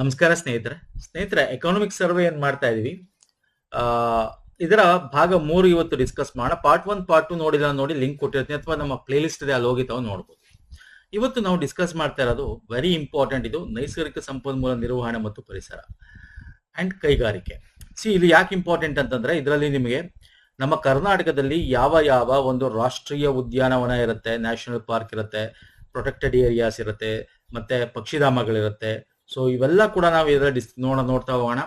ನಮಸ್ಕಾರ ಸ್ನೇಹಿತರೆ economic survey ಏನ್ ಮಾಡ್ತಾ ಇದೀವಿ. ಆ ಇದರ ಭಾಗ 3 ಇವತ್ತು ಡಿಸ್ಕಸ್ ಮಾಡೋಣ. ಪಾರ್ಟ್ 1 ಪಾರ್ಟ್ 2 ನೋಡಿ ಲಿಂಕ್ ಕೊಟ್ಟಿರ್ತೀನಿ, ಅಥವಾ ನಮ್ಮ ಪ್ಲೇ ಲಿಸ್ಟ್ ಇದೆ, ಅಲ್ಲಿ ಹೋಗಿ ತಾವು ನೋಡಬಹುದು. ಇವತ್ತು ನಾವು ಡಿಸ್ಕಸ್ ಮಾಡ್ತಾ ಇರೋದು ವೆರಿ ಇಂಪಾರ್ಟೆಂಟ್. ಇದು ನೈಸರ್ಗಿಕ ಸಂಪನ್ಮೂಲ ನಿರ್ವಹಣೆ ಮತ್ತು ಪರಿಸರ ಅಂಡ್ ಕೈಗಾರಿಕೆ. ಇಲ್ಲಿ ಯಾಕೆ ಇಂಪಾರ್ಟೆಂಟ್ ಅಂತಂದ್ರೆ, ಇದರಲ್ಲಿ ನಿಮಗೆ ನಮ್ಮ ಕರ್ನಾಟಕದಲ್ಲಿ ಯಾವ ಒಂದು ರಾಷ್ಟ್ರೀಯ ಉದ್ಯಾನವನ ಇರುತ್ತೆ, ನ್ಯಾಷನಲ್ ಪಾರ್ಕ್ ಇರುತ್ತೆ, ಪ್ರೊಟೆಕ್ಟೆಡ್ ಏರಿಯಾಸ್ ಇರುತ್ತೆ, ಮತ್ತೆ ಪಕ್ಷಿಧಾಮಗಳಿರುತ್ತೆ. ಸೊ ಇವೆಲ್ಲ ಕೂಡ ನಾವು ಇದರಲ್ಲಿ ನೋಡ್ತಾ ಹೋಗೋಣ.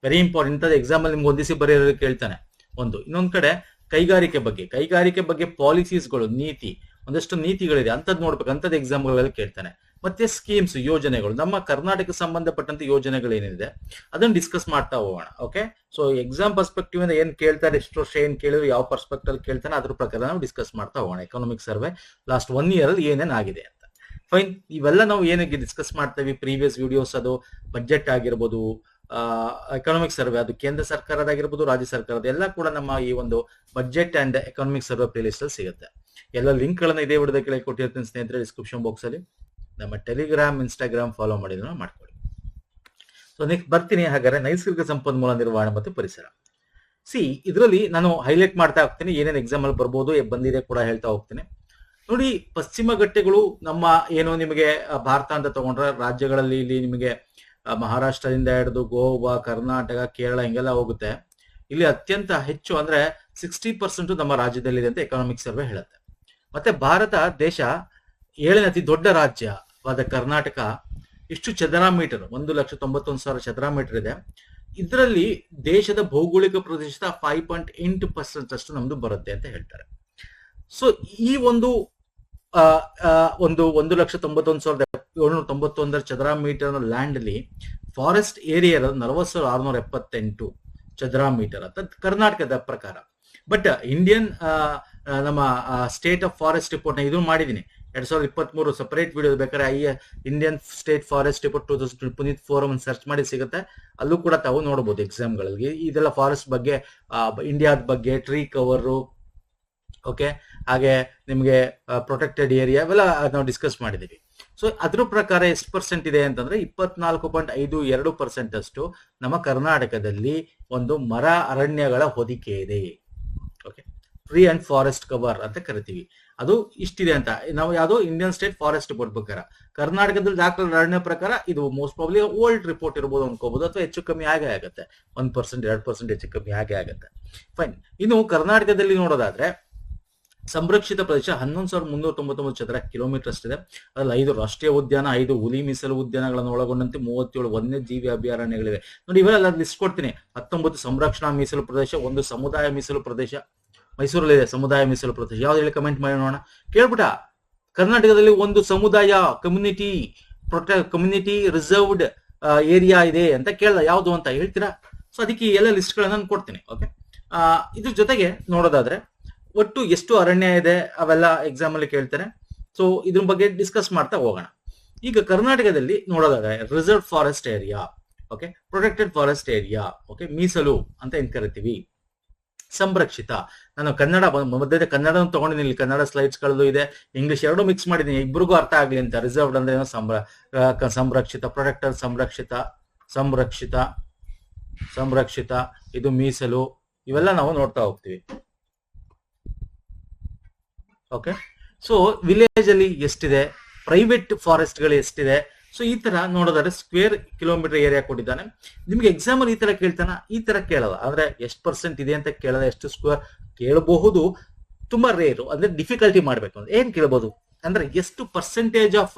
Very important. ಎಕ್ಸಾಮ್ ಅಲ್ಲಿ ನಿಮ್ಗೆ ಒಂದಿಸಿ ಬರೆಯೋದಕ್ಕೆ ಕೇಳ್ತಾನೆ. ಇನ್ನೊಂದ್ ಕಡೆ ಕೈಗಾರಿಕೆ ಬಗ್ಗೆ ಪಾಲಿಸೀಸ್ಗಳು, ಒಂದಷ್ಟು ನೀತಿಗಳಿದೆ, ಅಂತದ್ ನೋಡ್ಬೇಕು, ಅಂತದ್ ಎಕ್ಸಾಮ್ಗಳಲ್ಲಿ ಕೇಳ್ತಾನೆ. ಮತ್ತೆ ಸ್ಕೀಮ್ಸ್, ಯೋಜನೆಗಳು, ನಮ್ಮ ಕರ್ನಾಟಕ ಸಂಬಂಧಪಟ್ಟಂತ ಯೋಜನೆಗಳೇನಿದೆ ಅದನ್ನ ಡಿಸ್ಕಸ್ ಮಾಡ್ತಾ ಹೋಗೋಣ. ಓಕೆ, ಸೊ ಎಕ್ಸಾಮ್ ಪರ್ಸ್ಪೆಕ್ಟಿವ್ ಇಂದ ಏನ್ ಕೇಳ್ತಾರೆ, ಎಷ್ಟು ವರ್ಷ ಏನ್ ಕೇಳಿದ್ರು, ಯಾವ ಪರ್ಸ್ಪೆಕ್ಟಿವ್ ಕೇಳ್ತಾನೆ, ಅದ್ರ ಪ್ರಕಾರ ನಾವು ಡಿಸ್ಕಸ್ ಮಾಡ್ತಾ ಹೋಗೋಣ. ಎಕನಾಮಿಕ್ ಸರ್ವೆ ಲಾಸ್ಟ್ 1 year ಅಲ್ಲಿ ಏನೇನ್ ಆಗಿದೆ ಅಂತ. ಫೈನ್, ಇವೆಲ್ಲ ನಾವು ಏನಕ್ಕೆ ಡಿಸ್ಕಸ್ ಮಾಡ್ತೇವೆ, ಪ್ರೀವಿಯಸ್ ವಿಡಿಯೋಸ್, ಅದು ಬಜೆಟ್ ಆಗಿರ್ಬೋದು, ಎಕನಾಮಿಕ್ ಸರ್ವೆ, ಅದು ಕೇಂದ್ರ ಸರ್ಕಾರದಾಗಿರ್ಬೋದು, ರಾಜ್ಯ ಸರ್ಕಾರದ, ಎಲ್ಲ ಕೂಡ ನಮ್ಮ ಈ ಒಂದು budget and economic survey play list ಅಲ್ಲಿ ಸಿಗುತ್ತೆ. ಎಲ್ಲ ಲಿಂಕ್ ಗಳನ್ನ ಇದೇ ವಿಡಿಯೋದ ಕೆಳಗೆ ಕೊಟ್ಟಿರ್ತೀನಿ ಸ್ನೇಹಿತರೆ, ಡಿಸ್ಕ್ರಿಪ್ಷನ್ ಬಾಕ್ಸ್ ಅಲ್ಲಿ. ನಮ್ಮ ಟೆಲಿಗ್ರಾಮ್, ಇನ್ಸ್ಟಾಗ್ರಾಮ್ ಫಾಲೋ ಮಾಡಿದ್ರೆ ಮಾಡ್ಕೊಳ್ಳಿ. ಸೊ ನೆಕ್ಸ್ಟ್ ಬರ್ತೀನಿ. ಹಾಗಾದ್ರೆ ನೈಸರ್ಗಿಕ ಸಂಪನ್ಮೂಲ ನಿರ್ವಹಣೆ ಮತ್ತು ಪರಿಸರ. ಇದರಲ್ಲಿ ನಾನು ಹೈಲೈಟ್ ಮಾಡ್ತಾ ಹೋಗ್ತೀನಿ, ಏನೇನು ಎಕ್ಸಾಮ್ ಅಲ್ಲಿ ಬರ್ಬೋದು, ಬಂದಿದೆ ಕೂಡ ಹೇಳ್ತಾ ಹೋಗ್ತೀನಿ. ನೋಡಿ, ಪಶ್ಚಿಮ ಘಟ್ಟಗಳು ನಮ್ಮ ಏನು ನಿಮಗೆ ಭಾರತ ಅಂತ ತಗೊಂಡ್ರೆ ರಾಜ್ಯಗಳಲ್ಲಿ ಇಲ್ಲಿ ನಿಮಗೆ ಮಹಾರಾಷ್ಟ್ರದಿಂದ ಹಿಡಿದು ಗೋವಾ, ಕರ್ನಾಟಕ, ಕೇರಳ ಹಿಂಗೆಲ್ಲ ಹೋಗುತ್ತೆ. ಇಲ್ಲಿ ಅತ್ಯಂತ ಹೆಚ್ಚು ಅಂದ್ರೆ 60% ನಮ್ಮ ರಾಜ್ಯದಲ್ಲಿದೆ ಅಂತ ಎಕನಾಮಿಕ್ ಸರ್ವೆ ಹೇಳುತ್ತೆ. ಮತ್ತೆ ಭಾರತ ದೇಶ 7ನೇ ಅತಿ ದೊಡ್ಡ ರಾಜ್ಯವಾದ ಕರ್ನಾಟಕ ಇಷ್ಟು ಚದರ ಮೀಟರ್, 1,91,000 ಚದರ ಮೀಟರ್ ಇದೆ. ಇದರಲ್ಲಿ ದೇಶದ ಭೌಗೋಳಿಕ ಪ್ರದೇಶದ 5.8% ಅಷ್ಟು ನಮ್ದು ಬರುತ್ತೆ ಅಂತ ಹೇಳ್ತಾರೆ. ಸೊ ಈ ಒಂದು 1,91,791 ಚದರ ಮೀಟರ್ ಲ್ಯಾಂಡ್ ಅಲ್ಲಿ ಫಾರೆಸ್ಟ್ ಏರಿಯಾ 40,678 ಚದರ ಮೀಟರ್ ಅಂತ ಕರ್ನಾಟಕದ ಪ್ರಕಾರ. ಬಟ್ ಇಂಡಿಯನ್ ನಮ್ಮ ಸ್ಟೇಟ್ ಆಫ್ ಫಾರೆಸ್ಟ್ ರಿಪೋರ್ಟ್ ನ ಇದು ಮಾಡಿದೀನಿ 2023 ಸಪರೇಟ್ ವಿಡಿಯೋ ಬೇಕಾದ್ರೆ Indian state forest report 2000 Puneeth forum search ಮಾಡಿ ಸಿಗುತ್ತೆ. ಅಲ್ಲೂ ಕೂಡ ತಾವು ನೋಡಬಹುದು ಎಕ್ಸಾಮ್ಗಳಲ್ಲಿ. ಇದೆಲ್ಲ ಫಾರೆಸ್ಟ್ ಬಗ್ಗೆ, ಇಂಡಿಯಾದ ಬಗ್ಗೆ, ಟ್ರೀ ಕವರ್, ಓಕೆ, ಹಾಗೆ ನಿಮಗೆ ಪ್ರೊಟೆಕ್ಟೆಡ್ ಏರಿಯಾ, ಇವೆಲ್ಲ ನಾವು ಡಿಸ್ಕಸ್ ಮಾಡಿದೀವಿ. ಸೊ ಅದ್ರ ಪ್ರಕಾರ ಎಷ್ಟು ಪರ್ಸೆಂಟ್ ಇದೆ ಅಂತಂದ್ರೆ 24.52% ಅಷ್ಟು ನಮ್ಮ ಕರ್ನಾಟಕದಲ್ಲಿ ಒಂದು ಮರ ಅರಣ್ಯಗಳ ಹೊದಿಕೆ ಇದೆ. Okay, tree and forest cover ಅಂತ ಕರಿತೀವಿ. ಅದು ಇಷ್ಟಿದೆ ಅಂತ ನಾವು ಯಾವ್ದೋ ಇಂಡಿಯನ್ ಸ್ಟೇಟ್ ಫಾರೆಸ್ಟ್ ರಿಪೋರ್ಟ್ ಪ್ರಕಾರ. ಕರ್ನಾಟಕದಲ್ಲಿ ದಾಖಲೆ ಅರಣ್ಯ ಪ್ರಕಾರ ಇದು ಮೋಸ್ಟ್ ಪ್ರಾಬ್ಲಿ ಓಲ್ಡ್ ರಿಪೋರ್ಟ್ ಇರ್ಬೋದು ಅನ್ಕೋಬಹುದು, ಅಥವಾ ಹೆಚ್ಚು ಕಮ್ಮಿ ಆಗೇ ಆಗುತ್ತೆ. 1%, 2% ಹೆಚ್ಚು ಕಮ್ಮಿ ಆಗೇ ಆಗುತ್ತೆ. ಫೈನ್. ಇನ್ನು ಕರ್ನಾಟಕದಲ್ಲಿ ನೋಡೋದಾದ್ರೆ ಸಂರಕ್ಷಿತ ಪ್ರದೇಶ 11,399 ಚದರ ಕಿಲೋಮೀಟರ್ ಅಷ್ಟಿದೆ. ಅದ್ರಲ್ಲಿ 5 ರಾಷ್ಟ್ರೀಯ ಉದ್ಯಾನ, 5 ಹುಲಿ ಮೀಸಲು ಉದ್ಯಾನಗಳನ್ನು ಒಳಗೊಂಡಂತೆ 37 ವನ್ಯಜೀವಿ ಅಭಯಾರಣ್ಯಗಳಿವೆ. ನೋಡಿ, ಇವೆಲ್ಲ ಲಿಸ್ಟ್ ಕೊಡ್ತೀನಿ. 19 ಸಂರಕ್ಷಣಾ ಮೀಸಲು ಪ್ರದೇಶ, 1 ಸಮುದಾಯ ಮೀಸಲು ಪ್ರದೇಶ, ಮೈಸೂರಲ್ಲಿದೆ ಸಮುದಾಯ ಮೀಸಲು ಪ್ರದೇಶ. ಯಾವ್ದು ಹೇಳಿ ಕಮೆಂಟ್ ಮಾಡಿ ನೋಡೋಣ. ಕೇಳ್ಬಿಟ್ಟ, ಕರ್ನಾಟಕದಲ್ಲಿ ಒಂದು ಸಮುದಾಯ ಕಮ್ಯುನಿಟಿ ರಿಸರ್ವ್ಡ್ ಏರಿಯಾ ಇದೆ ಅಂತ ಕೇಳ್ದ, ಯಾವ್ದು ಅಂತ ಹೇಳ್ತೀರಾ? ಸೊ ಅದಕ್ಕೆ ಎಲ್ಲ ಲಿಸ್ಟ್ ಗಳನ್ನ ನಾನು ಕೊಡ್ತೀನಿ. ಓಕೆ, ಇದ್ರ ಜೊತೆಗೆ ನೋಡೋದಾದ್ರೆ ಒಟ್ಟು ಎಷ್ಟು ಅರಣ್ಯ ಇದೆ ಅವೆಲ್ಲ ಎಕ್ಸಾಮ್ ಅಲ್ಲಿ ಕೇಳ್ತಾರೆ. ಸೊ ಇದ್ರ ಬಗ್ಗೆ ಡಿಸ್ಕಸ್ ಮಾಡ್ತಾ ಹೋಗೋಣ. ಈಗ ಕರ್ನಾಟಕದಲ್ಲಿ ನೋಡೋದಾದ್ರೆ reserve forest area, okay, protected forest area, okay, ಮೀಸಲು ಅಂತ ಏನ್ ಕರಿತೀವಿ, ಸಂರಕ್ಷಿತ. ನಾನು ಕನ್ನಡ ಮಧ್ಯದ ಕನ್ನಡ ತಗೊಂಡಿದ್ದೀನಿ, ಇಲ್ಲಿ ಕನ್ನಡ ಸ್ಲೈಡ್ಸ್ ಗಳಲ್ಲೂ ಇದೆ, ಇಂಗ್ಲಿಷ್ ಎರಡು ಮಿಕ್ಸ್ ಮಾಡಿದ್ದೀನಿ, ಇಬ್ರಿಗೂ ಅರ್ಥ ಆಗ್ಲಿ ಅಂತ. ರಿಸರ್ವ್ಡ್ ಅಂದ್ರೆ ಸಂರಕ್ಷಿತ, ಪ್ರೊಟೆಕ್ಟೆಡ್ ಸಂರಕ್ಷಿತ, ಇದು ಮೀಸಲು, ಇವೆಲ್ಲ ನಾವು ನೋಡ್ತಾ ಹೋಗ್ತೀವಿ. ಓಕೆ, ಸೊ ವಿಲೇಜ್ ಅಲ್ಲಿ ಎಷ್ಟಿದೆ, ಪ್ರೈವೇಟ್ ಫಾರೆಸ್ಟ್ ಗಳು ಎಷ್ಟಿದೆ, ಸೊ ಈ ತರ ನೋಡೋದಾದ್ರೆ ಸ್ಕ್ವೇರ್ ಕಿಲೋಮೀಟರ್ ಏರಿಯಾ ಕೊಟ್ಟಿದ್ದಾನೆ. ನಿಮ್ಗೆ ಎಕ್ಸಾಮ್ ಅಲ್ಲಿ ಈ ತರ ಕೇಳ್ತಾನ, ಈ ತರ ಕೇಳಲ್ಲ. ಅಂದ್ರೆ ಎಷ್ಟು ಪರ್ಸೆಂಟ್ ಇದೆ ಅಂತ ಕೇಳಲ್ಲ, ಎಷ್ಟು ಸ್ಕ್ವೇರ್ ಕೇಳಬಹುದು. ತುಂಬಾ ರೇರು, ಅಂದ್ರೆ ಡಿಫಿಕಲ್ಟಿ ಮಾಡ್ಬೇಕು. ಅಂದ್ರೆ ಏನ್ ಕೇಳಬಹುದು ಅಂದ್ರೆ ಎಷ್ಟು ಪರ್ಸೆಂಟೇಜ್ ಆಫ್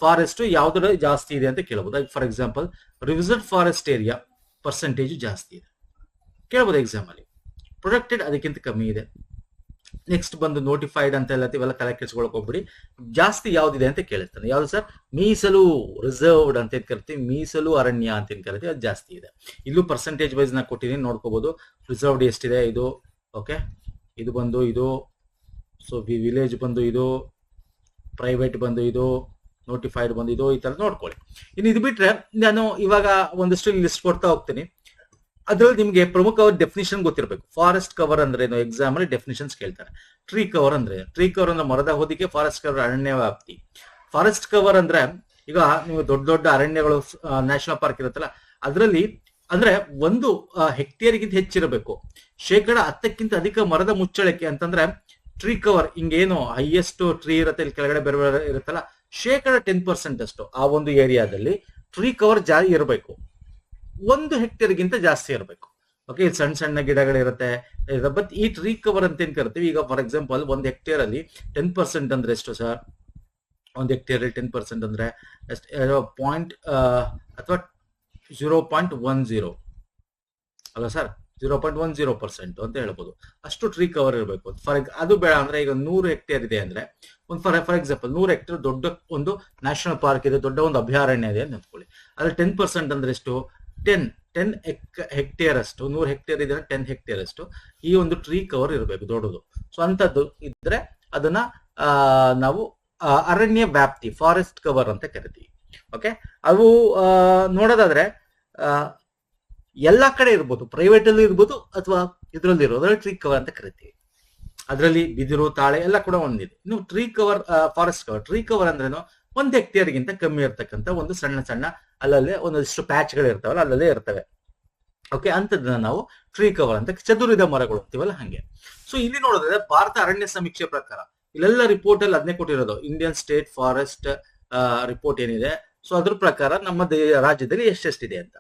ಫಾರೆಸ್ಟ್ ಯಾವ್ದ್ರ ಜಾಸ್ತಿ ಇದೆ ಅಂತ ಕೇಳಬಹುದು. For example, reserve forest area percentage ಜಾಸ್ತಿ ಇದೆ ಕೇಳಬಹುದು ಎಕ್ಸಾಮ್ ಅಲ್ಲಿ. ಪ್ರೊಟೆಕ್ಟೆಡ್ ಅದಕ್ಕಿಂತ ಕಮ್ಮಿ ಇದೆ. ನೆಕ್ಸ್ಟ್ ಬಂದು ನೋಟಿಫೈಡ್ ಅಂತ ಇವೆಲ್ಲ ತಲೆ ಕೆಡ್ಸ್ಕೊಳಕ್ ಹೋಗ್ಬಿಡಿ. ಜಾಸ್ತಿ ಯಾವ್ದಿದೆ ಅಂತ ಕೇಳಿರ್ತಾನೆ. ಯಾವ್ದು ಸರ್? ಮೀಸಲು, ರಿಸರ್ವ್ಡ್ ಅಂತ ಕರಿತೀವಿ, ಮೀಸಲು ಅರಣ್ಯ ಅಂತ ಕರಿತೀವಿ, ಅದು ಜಾಸ್ತಿ ಇದೆ. ಇಲ್ಲೂ ಪರ್ಸೆಂಟೇಜ್ ವೈಸ್ ನಾ ಕೊಟ್ಟಿದ್ದೀನಿ, ನೋಡ್ಕೋಬಹುದು. ರಿಸರ್ವ್ಡ್ ಎಷ್ಟಿದೆ ಇದು, ಓಕೆ, ಇದು ಬಂದು ಇದು, ಸೊ ವಿಲೇಜ್ ಬಂದು ಇದು, ಪ್ರೈವೇಟ್ ಬಂದು ಇದು, ನೋಟಿಫೈಡ್ ಬಂದು ಇದು, ಈ ತರ ನೋಡ್ಕೊಳ್ಳಿ. ಇನ್ನು ಇದು ಬಿಟ್ರೆ ನಾನು ಇವಾಗ ಒಂದಷ್ಟು ಲಿಸ್ಟ್ ಕೊಡ್ತಾ ಹೋಗ್ತೀನಿ. ಅದ್ರಲ್ಲಿ ನಿಮ್ಗೆ ಪ್ರಮುಖವಾದ ಡೆಫಿನಿಷನ್ ಗೊತ್ತಿರಬೇಕು. ಫಾರೆಸ್ಟ್ ಕವರ್ ಅಂದ್ರೆ ಏನು, ಎಕ್ಸಾಮ್ ಅಲ್ಲಿ ಡೆಫಿನಿಷನ್ಸ್ ಕೇಳ್ತಾರೆ. ಟ್ರೀ ಕವರ್ ಅಂದ್ರೆ ಮರದ ಹೊದಿಕೆ, ಫಾರೆಸ್ಟ್ ಕವರ್ ಅರಣ್ಯ ವ್ಯಾಪ್ತಿ. ಫಾರೆಸ್ಟ್ ಕವರ್ ಅಂದ್ರೆ ಈಗ ನೀವು ದೊಡ್ಡ ದೊಡ್ಡ ಅರಣ್ಯಗಳು ನ್ಯಾಷನಲ್ ಪಾರ್ಕ್ ಇರುತ್ತಲ್ಲ, ಅದರಲ್ಲಿ ಅಂದ್ರೆ ಒಂದು ಹೆಕ್ಟೇರ್ಗಿಂತ ಹೆಚ್ಚಿರಬೇಕು. 10% ಅಧಿಕ ಮರದ ಮುಚ್ಚಳಿಕೆ ಅಂತಂದ್ರೆ ಟ್ರೀ ಕವರ್, ಹಿಂಗೇನು ಹೈಯೆಸ್ಟ್ ಟ್ರೀ ಇರುತ್ತೆ ಇಲ್ಲಿ ಕೆಳಗಡೆ ಬೇರೆ ಬೇರೆ ಇರುತ್ತಲ್ಲ, 10% ಅಷ್ಟು ಆ ಒಂದು ಏರಿಯಾದಲ್ಲಿ ಟ್ರೀ ಕವರ್ ಜಾರಿ ಇರಬೇಕು. 1 ಹೆಕ್ಟೇರ್ಗಿಂತ ಜಾಸ್ತಿ ಇರಬೇಕು. ಓಕೆ, ಸಣ್ಣ ಸಣ್ಣ ಗಿಡಗಳಿರುತ್ತೆ. ಬಟ್ ಈ ಟ್ರೀ ಕವರ್ ಅಂತ ಏನ್ ಕರಿತೀವಿ, ಈಗ ಫಾರ್ ಎಕ್ಸಾಂಪಲ್ 1 ಹೆಕ್ಟೇರ್ ಅಲ್ಲಿ 10% ಅಂದ್ರೆ ಎಷ್ಟು ಸರ್? 1 ಹೆಕ್ಟೇರ್ ಅಲ್ಲಿ 10% ಅಂದ್ರೆ ಪಾಯಿಂಟ್ ಅಥವಾ 0.10 ಅಲ್ಲ ಸರ್, 0.10% ಅಂತ ಹೇಳ್ಬೋದು. ಅಷ್ಟು ಟ್ರೀ ಕವರ್ ಇರಬೇಕು. ಅದು ಬೇಡ ಅಂದ್ರೆ ಈಗ 100 ಹೆಕ್ಟೇರ್ ಇದೆ ಅಂದ್ರೆ ಫಾರ್ ಎಕ್ಸಾಂಪಲ್ 100 ಹೆಕ್ಟೇರ್ ದೊಡ್ಡ ಒಂದು ನ್ಯಾಷನಲ್ ಪಾರ್ಕ್ ಇದೆ, ದೊಡ್ಡ ಒಂದು ಅಭಯಾರಣ್ಯ ಇದೆ ಅಂತ ನೆನ್ಕೊಳ್ಳಿ. ಅದ್ರಲ್ಲಿ 10% ಅಂದ್ರೆ ಎಷ್ಟು? 10 ಹೆಕ್ಟೇರ್ ಅಷ್ಟು. 100 ಹೆಕ್ಟೇರ್ ಇದೆ 10 ಹೆಕ್ಟೇರ್ ಅಷ್ಟು ಈ ಒಂದು ಟ್ರೀ ಕವರ್ ಇರಬೇಕು, ದೊಡ್ಡದು. ಸೊ ಅಂತದ್ದು ಇದ್ರೆ ಅದನ್ನ ನಾವು ಅರಣ್ಯ ವ್ಯಾಪ್ತಿ, ಫಾರೆಸ್ಟ್ ಕವರ್ ಅಂತ ಕರಿತೀವಿ. ಓಕೆ, ಅವು ನೋಡೋದಾದ್ರೆ ಎಲ್ಲಾ ಕಡೆ ಇರ್ಬೋದು, ಪ್ರೈವೇಟ್ ಅಲ್ಲಿ ಇರ್ಬೋದು ಅಥವಾ ಇದ್ರಲ್ಲಿ ಇರೋದ್ರಲ್ಲಿ ಟ್ರೀ ಕವರ್ ಅಂತ ಕರಿತೀವಿ. ಅದರಲ್ಲಿ ಬಿದಿರು, ತಾಳೆ ಎಲ್ಲ ಕೂಡ ಒಂದಿದೆ. ಇನ್ನು tree cover, forest cover. Tree cover ಅಂದ್ರೇನು? 1 ಹೆಕ್ಟೇರ್ಗಿಂತ ಕಮ್ಮಿ ಇರ್ತಕ್ಕಂಥ ಒಂದು ಸಣ್ಣ ಸಣ್ಣ ಅಲ್ಲಲ್ಲೇ ಒಂದಷ್ಟು ಪ್ಯಾಚ್ಗಳು ಇರ್ತಾವಲ್ಲ, ಅಲ್ಲಲ್ಲೇ ಇರ್ತವೆ. ಓಕೆ, ಅಂತದನ್ನ ನಾವು ಟ್ರೀ ಕವರ್ ಅಂತ, ಚದುರಿದ ಮರಗಳು ಅಂತೀವಲ್ಲ ಹಂಗೆ. ಸೊ ಇಲ್ಲಿ ನೋಡಿದ್ರೆ ಭಾರತ ಅರಣ್ಯ ಸಮೀಕ್ಷೆ ಪ್ರಕಾರ ಇಲ್ಲೆಲ್ಲ ರಿಪೋರ್ಟ್ ಅಲ್ಲಿ ಅದನ್ನೇ ಕೊಟ್ಟಿರೋದು, ಇಂಡಿಯನ್ ಸ್ಟೇಟ್ ಫಾರೆಸ್ಟ್ ರಿಪೋರ್ಟ್ ಏನಿದೆ. ಸೊ ಅದ್ರ ಪ್ರಕಾರ ನಮ್ಮ ರಾಜ್ಯದಲ್ಲಿ ಎಷ್ಟೆಷ್ಟಿದೆ ಅಂತ.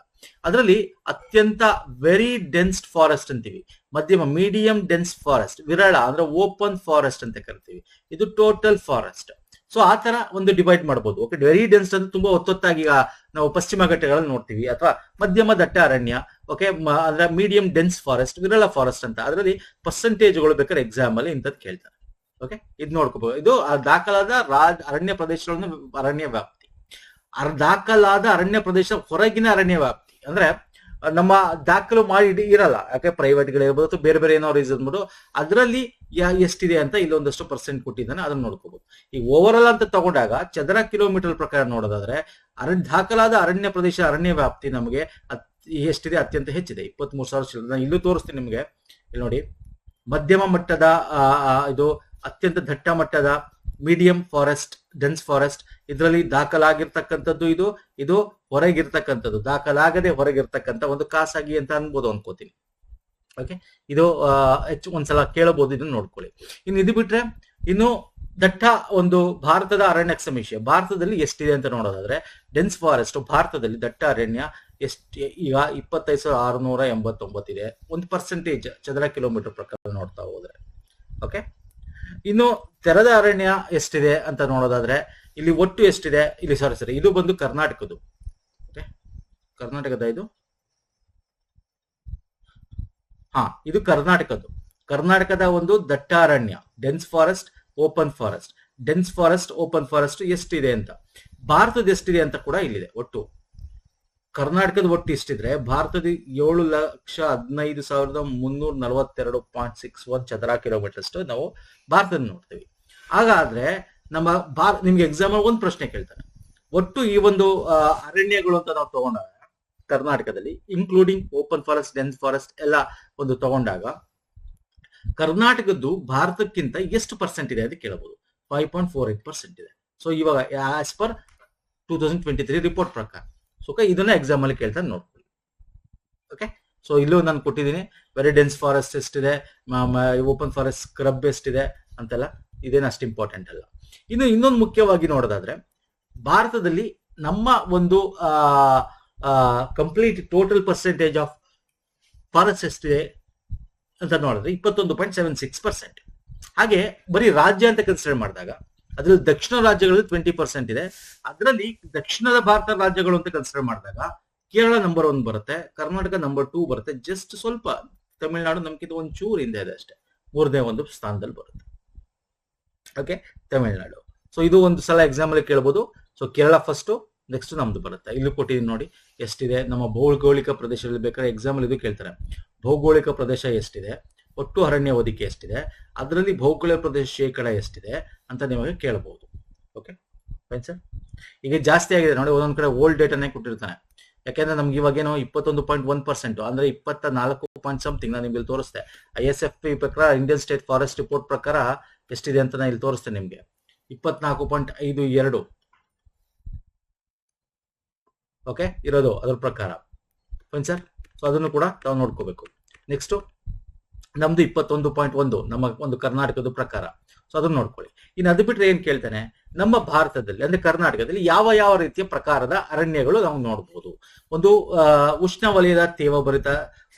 ಅದರಲ್ಲಿ ಅತ್ಯಂತ ವೆರಿ ಡೆನ್ಸ್ ಫಾರೆಸ್ಟ್ ಅಂತೀವಿ, ಮಧ್ಯಮ ಮೀಡಿಯಂ ಡೆನ್ಸ್ ಫಾರೆಸ್ಟ್, ವಿರಳ ಅಂದ್ರೆ ಓಪನ್ ಫಾರೆಸ್ಟ್ ಅಂತ ಕರಿತೀವಿ, ಇದು ಟೋಟಲ್ ಫಾರೆಸ್ಟ್. ಸೊ ಆ ತರ ಒಂದು ಡಿವೈಡ್ ಮಾಡಬಹುದು. ಓಕೆ, ವೆರಿ ಡೆನ್ಸ್ ಅಂದ್ರೆ ತುಂಬಾ ಒತ್ತೊತ್ತಾಗಿ ನಾವು ಪಶ್ಚಿಮ ಘಟ್ಟಗಳಲ್ಲಿ ನೋಡ್ತೀವಿ, ಅಥವಾ ಮಧ್ಯಮ ದಟ್ಟ ಅರಣ್ಯ. ಓಕೆ, ಅಂದ್ರೆ ಮೀಡಿಯಂ ಡೆನ್ಸ್ ಫಾರೆಸ್ಟ್, ವಿರಳ ಫಾರೆಸ್ಟ್ ಅಂತ. ಅದರಲ್ಲಿ ಪರ್ಸೆಂಟೇಜ್ಗಳು ಬೇಕಾದ್ರೆ ಎಕ್ಸಾಮ್ ಅಲ್ಲಿ ಇಂಥದ್ದು ಕೇಳ್ತಾರೆ. ಓಕೆ, ಇದು ನೋಡ್ಕೋಬಹುದು. ಇದು ದಾಖಲಾದ ಅರಣ್ಯ ಪ್ರದೇಶಗಳನ್ನು ಅರಣ್ಯ ವ್ಯಾಪ್ತಿ. ದಾಖಲಾದ ಅರಣ್ಯ ಪ್ರದೇಶ ಹೊರಗಿನ ಅರಣ್ಯ ವ್ಯಾಪ್ತಿ ಅಂದ್ರೆ ನಮ್ಮ ದಾಖಲು ಮಾಡಿ ಇರಲ್ಲ, ಯಾಕೆ ಪ್ರೈವೇಟ್ಗಳಿರ್ಬೋದು ಅಥವಾ ಬೇರೆ ಬೇರೆ ಏನೋ ರೀಸನ್ ಬಿಡು, ಅದರಲ್ಲಿ ಎಷ್ಟಿದೆ ಅಂತ ಇಲ್ಲೊಂದಷ್ಟು ಪರ್ಸೆಂಟ್ ಕೊಟ್ಟಿದ್ದಾನೆ, ಅದನ್ನ ನೋಡ್ಕೋಬಹುದು. ಈ ಓವರ್ ಆಲ್ ಅಂತ ತಗೊಂಡಾಗ ಚದರ ಕಿಲೋಮೀಟರ್ ಪ್ರಕಾರ ನೋಡೋದಾದ್ರೆ ದಾಖಲಾದ ಅರಣ್ಯ ಪ್ರದೇಶ, ಅರಣ್ಯ ವ್ಯಾಪ್ತಿ ನಮಗೆ ಎಷ್ಟಿದೆ? ಅತ್ಯಂತ ಹೆಚ್ಚಿದೆ, 23,000. ನಾನು ಇಲ್ಲೂ ತೋರಿಸ್ತೀನಿ ನಿಮ್ಗೆ. ಇಲ್ಲಿ ನೋಡಿ, ಮಧ್ಯಮ ಮಟ್ಟದ ಇದು ಅತ್ಯಂತ ದಟ್ಟ ಮಟ್ಟದ ಮೀಡಿಯಂ ಫಾರೆಸ್ಟ್, ಡೆನ್ಸ್ ಫಾರೆಸ್ಟ್, ಇದರಲ್ಲಿ ದಾಖಲಾಗಿರ್ತಕ್ಕಂಥದ್ದು ಇದು ಹೊರಗಿರ್ತಕ್ಕಂಥದ್ದು, ದಾಖಲಾಗದೆ ಹೊರಗಿರ್ತಕ್ಕಂಥ ಒಂದು ಖಾಸಗಿ ಅಂತ ಅನ್ಬೋದು ಅನ್ಕೋತೀನಿ. ಓಕೆ, ಇದು ಹೆಚ್ಚು ಒಂದ್ಸಲ ಕೇಳಬಹುದು, ಇದನ್ನ ನೋಡ್ಕೊಳ್ಳಿ. ಇನ್ನು ಇದು ಬಿಟ್ರೆ ಇನ್ನು ದಟ್ಟ ಒಂದು ಭಾರತದ ಅರಣ್ಯ ಸಮೀಕ್ಷೆ, ಭಾರತದಲ್ಲಿ ಎಷ್ಟಿದೆ ಅಂತ ನೋಡೋದಾದ್ರೆ ಡೆನ್ಸ್ ಫಾರೆಸ್ಟ್ ಭಾರತದಲ್ಲಿ ದಟ್ಟ ಅರಣ್ಯ ಈಗ 25,689 ಇದೆ. 1% ಚದರ ಕಿಲೋಮೀಟರ್ ಪ್ರಕಾರ ನೋಡ್ತಾ ಹೋದ್ರೆ. ಓಕೆ, ಇನ್ನು ತೆರೆದ ಅರಣ್ಯ ಎಷ್ಟಿದೆ ಅಂತ ನೋಡೋದಾದ್ರೆ ಇಲ್ಲಿ ಒಟ್ಟು ಎಷ್ಟಿದೆ? ಇಲ್ಲಿ ಸರಿ ಇದು ಬಂದು ಕರ್ನಾಟಕದ್ದು. ಓಕೆ, ಕರ್ನಾಟಕದ ಇದು ಕರ್ನಾಟಕದ ಒಂದು ದಟ್ಟ ಅರಣ್ಯ, dense forest, open forest. Dense forest, open forest ಎಷ್ಟಿದೆ ಅಂತ, ಭಾರತದ ಎಷ್ಟಿದೆ ಅಂತ ಕೂಡ ಇಲ್ಲಿದೆ. ಒಟ್ಟು ಕರ್ನಾಟಕದ ಒಟ್ಟು ಇಷ್ಟಿದ್ರೆ ಭಾರತದ 7,15,342.61 ಚದರ ಕಿಲೋಮೀಟರ್ ಅಷ್ಟು ನಾವು ಭಾರತದಲ್ಲಿ ನೋಡ್ತೀವಿ. ಹಾಗಾದ್ರೆ ನಮ್ಮ ನಿಮ್ಗೆ ಎಕ್ಸಾಮ್ ಒಂದು ಪ್ರಶ್ನೆ ಕೇಳ್ತಾನೆ, ಒಟ್ಟು ಈ ಒಂದು ಅರಣ್ಯಗಳು ಅಂತ ನಾವು ತಗೊಂಡಾಗ ಕರ್ನಾಟಕದಲ್ಲಿ including open forest, dense forest ಎಲ್ಲ ಒಂದು ತಗೊಂಡಾಗ ಕರ್ನಾಟಕದ್ದು ಭಾರತಕ್ಕಿಂತ ಎಷ್ಟು ಪರ್ಸೆಂಟ್ ಇದೆ ಅಂತ ಕೇಳಬಹುದು. 5.48% ಇದೆ. ಸೊ ಇವಾಗ ಆಸ್ ಪರ್ 2023 ರಿಪೋರ್ಟ್ ಪ್ರಕಾರ. ಸೊ ಇದನ್ನ ಎಕ್ಸಾಮ್ ಅಲ್ಲಿ ಕೇಳ್ತಾನೆ, ನೋಡ್ಕೊಳ್ಳಿ. ಓಕೆ, ಸೊ ಇಲ್ಲೂ ನಾನು ಕೊಟ್ಟಿದ್ದೀನಿ ವೆರಿ ಡೆನ್ಸ್ ಫಾರೆಸ್ಟ್ ಎಷ್ಟಿದೆ, ಓಪನ್ ಫಾರೆಸ್ಟ್ ಸ್ಕ್ರಬ್ ಎಷ್ಟಿದೆ ಅಂತೆಲ್ಲ, ಇದೇನು ಅಷ್ಟು ಇಂಪಾರ್ಟೆಂಟ್ ಅಲ್ಲ. ಇನ್ನು ಇನ್ನೊಂದು ಮುಖ್ಯವಾಗಿ ನೋಡೋದಾದ್ರೆ ಭಾರತದಲ್ಲಿ ನಮ್ಮ ಒಂದು complete total percentage of forest ಎಷ್ಟಿದೆ ಅಂತ ನೋಡಿದ್ರೆ 21.76%. ಹಾಗೆ ಬರೀ ರಾಜ್ಯ ಅಂತ ಕನ್ಸಿಡರ್ ಮಾಡಿದಾಗ ಅದ್ರಲ್ಲಿ ದಕ್ಷಿಣ ರಾಜ್ಯಗಳಲ್ಲಿ 20% ಇದೆ. ಅದರಲ್ಲಿ ದಕ್ಷಿಣದ ಭಾರತ ರಾಜ್ಯಗಳು ಅಂತ ಕನ್ಸಿಡರ್ ಮಾಡಿದಾಗ ಕೇರಳ ನಂಬರ್ 1 ಬರುತ್ತೆ, ಕರ್ನಾಟಕ ನಂಬರ್ 2 ಬರುತ್ತೆ, ಜಸ್ಟ್ ಸ್ವಲ್ಪ ತಮಿಳುನಾಡು ನಮ್ಗಿಂತ ಒಂಚೂರು ಹಿಂದೆ ಇದೆ ಅಷ್ಟೇ, 3ನೇ ಒಂದು ಸ್ಥಾನದಲ್ಲಿ ಬರುತ್ತೆ. ಓಕೆ, ತಮಿಳುನಾಡು. ಸೊ ಇದು ಒಂದು ಸಲ ಎಕ್ಸಾಮ್ ಅಲ್ಲಿ ಕೇಳಬಹುದು. ಸೊ ಕೇರಳ ಫಸ್ಟ್, ನೆಕ್ಸ್ಟ್ ನಮ್ದು ಬರುತ್ತೆ. ಇಲ್ಲಿ ಕೊಟ್ಟಿದ್ದೀನಿ ನೋಡಿ ಎಷ್ಟಿದೆ ನಮ್ಮ ಭೌಗೋಳಿಕ ಪ್ರದೇಶದಲ್ಲಿ. ಬೇಕಾದ್ರೆ ಎಕ್ಸಾಮ್ ಅಲ್ಲಿ ಇದು ಕೇಳ್ತಾರೆ, ಭೌಗೋಳಿಕ ಪ್ರದೇಶ ಎಷ್ಟಿದೆ, ಒಟ್ಟು ಅರಣ್ಯ ಹೊದಿಕೆ ಎಷ್ಟಿದೆ, ಅದರಲ್ಲಿ ಭೌಗೋಳಿಕ ಪ್ರದೇಶ ಶೇಕಡ ಎಷ್ಟಿದೆ ಅಂತ ನಿಮಗೆ ಕೇಳಬಹುದು. Okay fine sir. ಈಗ ಜಾಸ್ತಿ ಆಗಿದೆ ನೋಡಿ, ಒಂದೊಂದ್ ಕಡೆ ಓಲ್ಡ್ ಡೇಟಾನೇ ಕೊಟ್ಟಿರ್ತಾನೆ. ಯಾಕೆಂದ್ರೆ ನಮ್ಗೆ ಇವಾಗೇನೋ 21.1% ಅಂದ್ರೆ 24 ನಾನು ನಿಮ್ಗೆ ತೋರಿಸ್ತೆ. ISFP ಪ್ರಕಾರ, ಇಂಡಿಯನ್ ಸ್ಟೇಟ್ ಫಾರೆಸ್ಟ್ ರಿಪೋರ್ಟ್ ಪ್ರಕಾರ ಎಷ್ಟಿದೆ ಅಂತ ನಾನು ಇಲ್ಲಿ ತೋರಿಸ್ತೇನೆ ನಿಮ್ಗೆ. 24.52 ಓಕೆ ಇರೋದು ಅದ್ರ ಪ್ರಕಾರ. Fine sir. ಸೊ ಅದನ್ನು ಕೂಡ ನಾವು ನೋಡ್ಕೋಬೇಕು. ನೆಕ್ಸ್ಟ್ ನಮ್ದು 21.1 ನಮ್ಮ ಒಂದು ಕರ್ನಾಟಕದ ಪ್ರಕಾರ. ಸೊ ಅದನ್ನ ನೋಡ್ಕೊಳ್ಳಿ. ಇನ್ನು ಅದು ಬಿಟ್ರೆ ಏನ್ ಕೇಳ್ತಾನೆ, ನಮ್ಮ ಭಾರತದಲ್ಲಿ ಅಂದ್ರೆ ಕರ್ನಾಟಕದಲ್ಲಿ ಯಾವ ಯಾವ ರೀತಿಯ ಪ್ರಕಾರದ ಅರಣ್ಯಗಳು ನಾವು ನೋಡಬಹುದು. ಒಂದು ಉಷ್ಣವಲಯದ ತೇವಭರಿತ,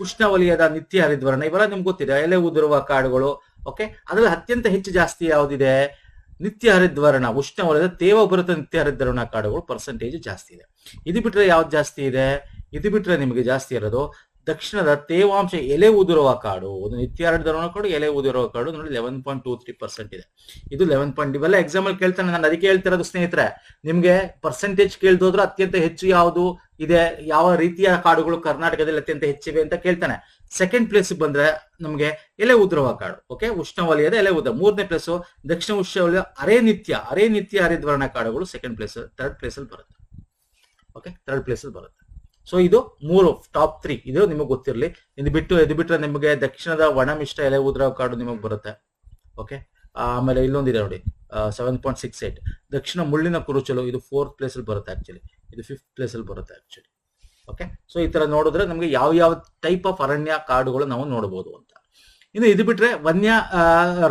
ಉಷ್ಣವಲಯದ ನಿತ್ಯ ಹರಿದ್ವರ್ಣ, ಇವೆಲ್ಲ ನಿಮ್ಗೆ ಗೊತ್ತಿದೆ, ಎಲೆ ಉದುರುವ ಕಾಡುಗಳು. ಓಕೆ, ಅದ್ರಲ್ಲಿ ಅತ್ಯಂತ ಹೆಚ್ಚು ಜಾಸ್ತಿ ಯಾವ್ದಿದೆ, ನಿತ್ಯ ಹರಿದ್ವರ್ಣ, ಉಷ್ಣವಲಯದ ತೇವಭರಿತ ನಿತ್ಯ ಹರಿದ್ವರ್ಣ ಕಾಡುಗಳು ಪರ್ಸೆಂಟೇಜ್ ಜಾಸ್ತಿ ಇದೆ. ಇದು ಬಿಟ್ರೆ ಯಾವ್ದು ಜಾಸ್ತಿ ಇದೆ, ಇದು ಬಿಟ್ರೆ ನಿಮಗೆ ಜಾಸ್ತಿ ಇರೋದು ದಕ್ಷಿಣದ ತೇವಾಂಶ ಎಲೆ ಉದುರುವ ಕಾಡು. ಒಂದು ನಿತ್ಯ ಹರಿದ್ವರ್ಣ ಕಾಡು, ಎಲೆ ಉದುರುವ ಕಾಡು ನೋಡಿ 11.23% ಇದೆ. ಇದು 11. ಇವೆಲ್ಲ ಎಕ್ಸಾಂಪಲ್ ಕೇಳ್ತಾನೆ, ನಾನು ಅದಕ್ಕೆ ಹೇಳ್ತಿರೋದು ಸ್ನೇಹಿತರೆ, ನಿಮ್ಗೆ ಪರ್ಸೆಂಟೇಜ್ ಕೇಳ್ದೋದ್ರೆ ಅತ್ಯಂತ ಹೆಚ್ಚು ಯಾವುದು ಇದೆ, ಯಾವ ರೀತಿಯ ಕಾಡುಗಳು ಕರ್ನಾಟಕದಲ್ಲಿ ಅತ್ಯಂತ ಹೆಚ್ಚಿವೆ ಅಂತ ಕೇಳ್ತಾನೆ. ಸೆಕೆಂಡ್ ಪ್ಲೇಸ್ ಬಂದ್ರೆ ನಮ್ಗೆ ಎಲೆ ಉದುರುವ ಕಾಡು. ಓಕೆ, ಉಷ್ಣವಲಯದ ಎಲೆ ಉದುರ. ಮೂರನೇ ಪ್ಲೇಸ್ ದಕ್ಷಿಣ ಉಷ್ಣವಲಯ ಅರೆ ನಿತ್ಯ ಹರಿದ್ವರ್ಣ ಕಾಡುಗಳು ಸೆಕೆಂಡ್ ಪ್ಲೇಸ್, ಥರ್ಡ್ ಪ್ಲೇಸ್ ಅಲ್ಲಿ ಬರುತ್ತೆ. ಓಕೆ, ಥರ್ಡ್ ಪ್ಲೇಸ್ ಅಲ್ಲಿ ಬರುತ್ತೆ. ಸೊ ಇದು ಮೂರು ಟಾಪ್ 3 ಇದು ನಿಮಗೆ ಗೊತ್ತಿರಲಿ. ಇದು ಬಿಟ್ರೆ ನಿಮಗೆ ದಕ್ಷಿಣದ ಒಣಮಿಷ್ಟ ಎಲೆ ಉದುರುವ ಕಾಡು ನಿಮಗೆ ಬರುತ್ತೆ. ಓಕೆ, ಆಮೇಲೆ ಇಲ್ಲೊಂದಿದೆ ನೋಡಿ 7.68 ದಕ್ಷಿಣ ಮುಳ್ಳಿನ ಕುರುಚಲು, ಇದು 4th ಪ್ಲೇಸ್ ಅಲ್ಲಿ ಬರುತ್ತೆ ಆಕ್ಚುಲಿ, ಇದು 5th ಪ್ಲೇಸ್ ಅಲ್ಲಿ ಬರುತ್ತೆ ಆಕ್ಚುಲಿ. ಓಕೆ, ಸೊ ಈ ತರ ನೋಡಿದ್ರೆ ನಮಗೆ ಯಾವ ಟೈಪ್ ಆಫ್ ಅರಣ್ಯ ಕಾಡುಗಳು ನಾವು ನೋಡಬಹುದು ಅಂತ. ಇನ್ನು ಇದು ಬಿಟ್ರೆ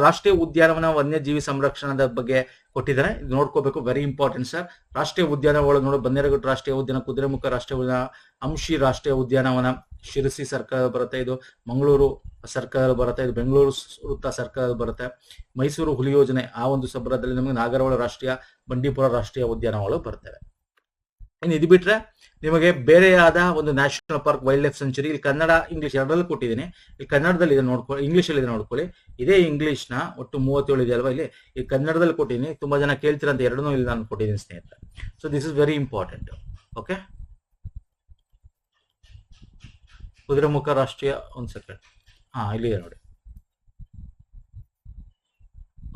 ರಾಷ್ಟ್ರೀಯ ಉದ್ಯಾನವನ ವನ್ಯಜೀವಿ ಸಂರಕ್ಷಣದ ಬಗ್ಗೆ ಕೊಟ್ಟಿದ್ದಾರೆ, ಇದು ನೋಡ್ಕೋಬೇಕು, ವೆರಿ ಇಂಪಾರ್ಟೆಂಟ್ ಸರ್. ರಾಷ್ಟ್ರೀಯ ಉದ್ಯಾನವನಗಳು ನೋಡಿ, ಬನ್ನೇರಘಟ್ಟ ರಾಷ್ಟ್ರೀಯ ಉದ್ಯಾನ, ಕುದುರೆಮುಖ ರಾಷ್ಟ್ರೀಯ ಉದ್ಯಾನ, ಅಂಶಿ ರಾಷ್ಟ್ರೀಯ ಉದ್ಯಾನವನ, ಶಿರಸಿ ಸರ್ಕಲ್ ಬರುತ್ತೆ, ಇದು ಮಂಗಳೂರು ಸರ್ಕಲ್ ಬರುತ್ತೆ, ಇದು ಬೆಂಗಳೂರು ವೃತ್ತ ಸರ್ಕಲ್ ಬರುತ್ತೆ, ಮೈಸೂರು ಹುಲಿ ಯೋಜನೆ ಆ ಒಂದು ಸಬ್ರದಲ್ಲಿ ನಮಗೆ ನಾಗರಹೊಳೆ ರಾಷ್ಟ್ರೀಯ, ಬಂಡೀಪುರ ರಾಷ್ಟ್ರೀಯ ಉದ್ಯಾನವನಗಳು ಬರ್ತವೆ. ಇನ್ನು ಇದು ಬಿಟ್ರೆ ನಿಮಗೆ ಬೇರೆಯಾದ ಒಂದು national park, wild life century, ಇಲ್ಲಿ ಕನ್ನಡ ಇಂಗ್ಲಿಷ್ ಎರಡರಲ್ಲೂ ಕೊಟ್ಟಿದ್ದೀನಿ. ಇಲ್ಲಿ ಕನ್ನಡದಲ್ಲಿ ಇದೆ ನೋಡ್ಕೊಳ್ಳಿ, ಇಂಗ್ಲಿಷ್ ಅಲ್ಲಿ ಇದೆ ನೋಡ್ಕೊಳ್ಳಿ. ಇದೇ ಇಂಗ್ಲಿಷ್ ನ ಒಟ್ಟು 37 ಇದೆ ಅಲ್ವಾ, ಇಲ್ಲಿ ಈ ಕನ್ನಡದಲ್ಲಿ ಕೊಟ್ಟಿದ್ದೀನಿ. ತುಂಬಾ ಜನ ಕೇಳ್ತೀರಂತ ಎರಡನ್ನೂ ಇಲ್ಲಿ ನಾನು ಕೊಟ್ಟಿದ್ದೀನಿ ಸ್ನೇಹಿತರೆ. So this is very important. Okay, Kudremukh ರಾಷ್ಟ್ರೀಯ, ಒಂದ್ ಸೆಕೆಂಡ್, ಇಲ್ಲಿದೆ ನೋಡಿ.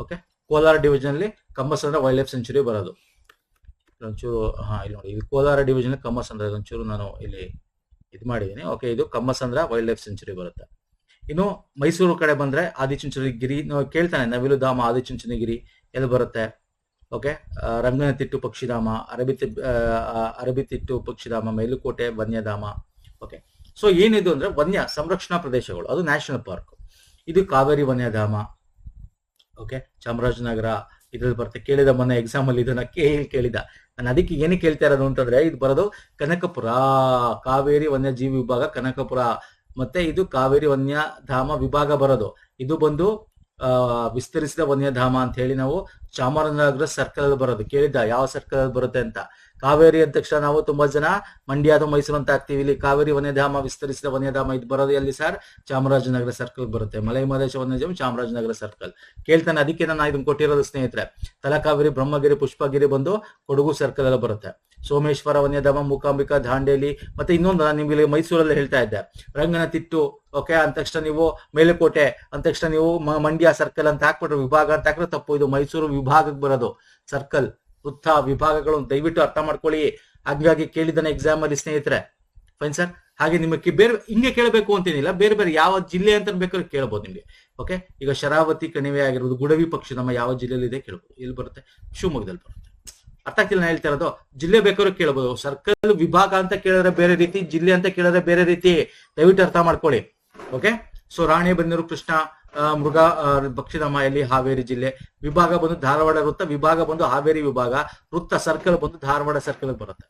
ಓಕೆ, ಕೋಲಾರ ಡಿವಿಷನ್ ಅಲ್ಲಿ ಕಂಬಸಂದ್ರ ವೈಲ್ಡ್ ಲೈಫ್ ಸೆಂಚುರಿ ಬರೋದು. ಒಂಚೂರು ಇಲ್ಲಿ ನೋಡಿ, ಇದು ಕೋಲಾರ ಡಿವಿಷನ್ ಕಮ್ಮಸಂದ್ರ, ಒಂಚೂರು ನಾನು ಇಲ್ಲಿ ಇದು ಮಾಡಿದ್ದೀನಿ. ಓಕೆ, ಇದು ಕಮ್ಮಸಂದ್ರ ವೈಲ್ಡ್ ಲೈಫ್ ಸೆಂಚುರಿ ಬರುತ್ತೆ. ಇನ್ನು ಮೈಸೂರು ಕಡೆ ಬಂದ್ರೆ ಆದಿಚುಂಚನಗಿರಿ ಕೇಳ್ತಾನೆ, ನವಿಲು ಧಾಮ ಆದಿಚುಂಚನಗಿರಿ ಎಲ್ಲಿ ಬರುತ್ತೆ. ಓಕೆ, ರಂಗನತಿಟ್ಟು ಪಕ್ಷಿಧಾಮ, ಅರಬಿತಿಟ್ಟು ಪಕ್ಷಿಧಾಮ, ಮೇಲುಕೋಟೆ ವನ್ಯಧಾಮ. ಓಕೆ, ಸೊ ಏನಿದು ಅಂದ್ರೆ ವನ್ಯ ಸಂರಕ್ಷಣಾ ಪ್ರದೇಶಗಳು, ಅದು ನ್ಯಾಷನಲ್ ಪಾರ್ಕ್. ಇದು ಕಾವೇರಿ ವನ್ಯಧಾಮ. ಓಕೆ, ಚಾಮರಾಜನಗರ ಇದ್ರಲ್ಲಿ ಬರುತ್ತೆ. ಕೇಳಿದ ಮೊನ್ನೆ ಎಕ್ಸಾಮ್ ಅಲ್ಲಿ ಇದನ್ನ ಕೇಳಿದ ನಾನು, ಅದಕ್ಕೆ ಏನಕ್ಕೆ ಕೇಳ್ತಾ ಇರೋದು ಅಂತಂದ್ರೆ, ಇದು ಬರೋದು ಕನಕಪುರ ಕಾವೇರಿ ವನ್ಯಜೀವಿ ವಿಭಾಗ ಕನಕಪುರ, ಮತ್ತೆ ಇದು ಕಾವೇರಿ ವನ್ಯಧಾಮ ವಿಭಾಗ ಬರೋದು. ಇದು ಬಂದು ವಿಸ್ತರಿಸಿದ ವನ್ಯಧಾಮ ಅಂತ ಹೇಳಿ ನಾವು ಚಾಮರಾಜನಗರ ಸರ್ಕಲ್ ಅಲ್ಲಿ ಬರೋದು. ಕೇಳಿದ್ದ ಯಾವ ಸರ್ಕಲ್ ಅಲ್ಲಿ ಬರುತ್ತೆ ಅಂತ. ಕಾವೇರಿ ಅಂದ ತಕ್ಷಣ ನಾವು ತುಂಬಾ ಜನ ಮಂಡ್ಯ ಅಥವಾ ಮೈಸೂರು ಅಂತ ಆಗ್ತೀವಿ. ಇಲ್ಲಿ ಕಾವೇರಿ ವನ್ಯಧಾಮ ವಿಸ್ತರಿಸಿದ ವನ್ಯಧಾಮ ಇದು ಬರೋದು ಎಲ್ಲಿ ಸರ್, ಚಾಮರಾಜನಗರ ಸರ್ಕಲ್ ಬರುತ್ತೆ. ಮಲೈ ಮಹದೇಶ ವನ್ಯಧಾಮ ಚಾಮರಾಜನಗರ ಸರ್ಕಲ್ ಕೇಳ್ತಾನೆ, ಅದಕ್ಕೆ ನಾನು ಇದನ್ನ ಕೊಟ್ಟಿರೋದು ಸ್ನೇಹಿತರೆ. ತಲಕಾವೇರಿ ಬ್ರಹ್ಮಗಿರಿ ಪುಷ್ಪಗಿರಿ ಬಂದು ಕೊಡಗು ಸರ್ಕಲ್ ಅಲ್ಲಿ ಬರುತ್ತೆ. ಸೋಮೇಶ್ವರ ವನ್ಯಧಾಮ ಮೂಕಾಂಬಿಕಾ ದಾಂಡೇಲಿ, ಮತ್ತೆ ಇನ್ನೊಂದು ನಾನು ನಿಮಗೆ ಮೈಸೂರಲ್ಲಿ ಹೇಳ್ತಾ ಇದ್ದೆ ರಂಗನತಿಟ್ಟು. ಓಕೆ, ಅಂದ ತಕ್ಷಣ ನೀವು ಮೇಲುಕೋಟೆ ಅಂದ ತಕ್ಷಣ ನೀವು ಮಂಡ್ಯ ಸರ್ಕಲ್ ಅಂತ ಹಾಕ್ಬಿಟ್ರೆ, ವಿಭಾಗ ಅಂತ ಹಾಕಿದ್ರೆ ತಪ್ಪು. ಇದು ಮೈಸೂರು ವಿಭಾಗಕ್ಕೆ ಬರೋದು ಸರ್ಕಲ್, ವೃತ್ತ ವಿಭಾಗಗಳು ದಯವಿಟ್ಟು ಅರ್ಥ ಮಾಡ್ಕೊಳ್ಳಿ. ಹಾಗಾಗಿ ಕೇಳಿದ್ದಾನೆ ಎಕ್ಸಾಮ್ ಅಲ್ಲಿ ಸ್ನೇಹಿತರೆ. Fine sir. ಹಾಗೆ ನಿಮಗೆ ಬೇರೆ ಹಿಂಗೆ ಕೇಳಬೇಕು ಅಂತೇನಿಲ್ಲ, ಬೇರೆ ಬೇರೆ ಯಾವ ಜಿಲ್ಲೆ ಅಂತ ಬೇಕಾದ್ರೆ ಕೇಳಬಹುದು ನಿಮ್ಗೆ. ಓಕೆ, ಈಗ ಶರಾವತಿ ಕಣಿವೆ ಆಗಿರ್ಬೋದು, ಗುಡವಿ ಪಕ್ಷಿ ನಮ್ಮ ಯಾವ ಜಿಲ್ಲೆಯಲ್ಲಿ ಇದೆ ಕೇಳಬಹುದು. ಎಲ್ಲಿ ಬರುತ್ತೆ, ಶಿವಮೊಗ್ಗದಲ್ಲಿ ಬರುತ್ತೆ. ಅರ್ಥ ಆಗ್ತಿಲ್ಲ ನಾನು ಹೇಳ್ತಾ ಇರೋದು. ಜಿಲ್ಲೆ ಬೇಕಾದ್ರೂ ಕೇಳಬಹುದು. ಸರ್ಕಲ್ ವಿಭಾಗ ಅಂತ ಕೇಳಿದ್ರೆ ಬೇರೆ ರೀತಿ, ಜಿಲ್ಲೆ ಅಂತ ಕೇಳಿದ್ರೆ ಬೇರೆ ರೀತಿ, ದಯವಿಟ್ಟು ಅರ್ಥ ಮಾಡ್ಕೊಳ್ಳಿ. ಓಕೆ, ಸೊ ರಾಣೆಬೆನ್ನೂರು ಕೃಷ್ಣ ಮೃಗ ಪಕ್ಷಿಧಾಮ ಎಲ್ಲಿ, ಹಾವೇರಿ ಜಿಲ್ಲೆ. ವಿಭಾಗ ಬಂದು ಧಾರವಾಡ ವೃತ್ತ, ವಿಭಾಗ ಬಂದು ಹಾವೇರಿ ವಿಭಾಗ, ವೃತ್ತ ಸರ್ಕಲ್ ಬಂದು ಧಾರವಾಡ ಸರ್ಕಲ್ ಬರುತ್ತೆ.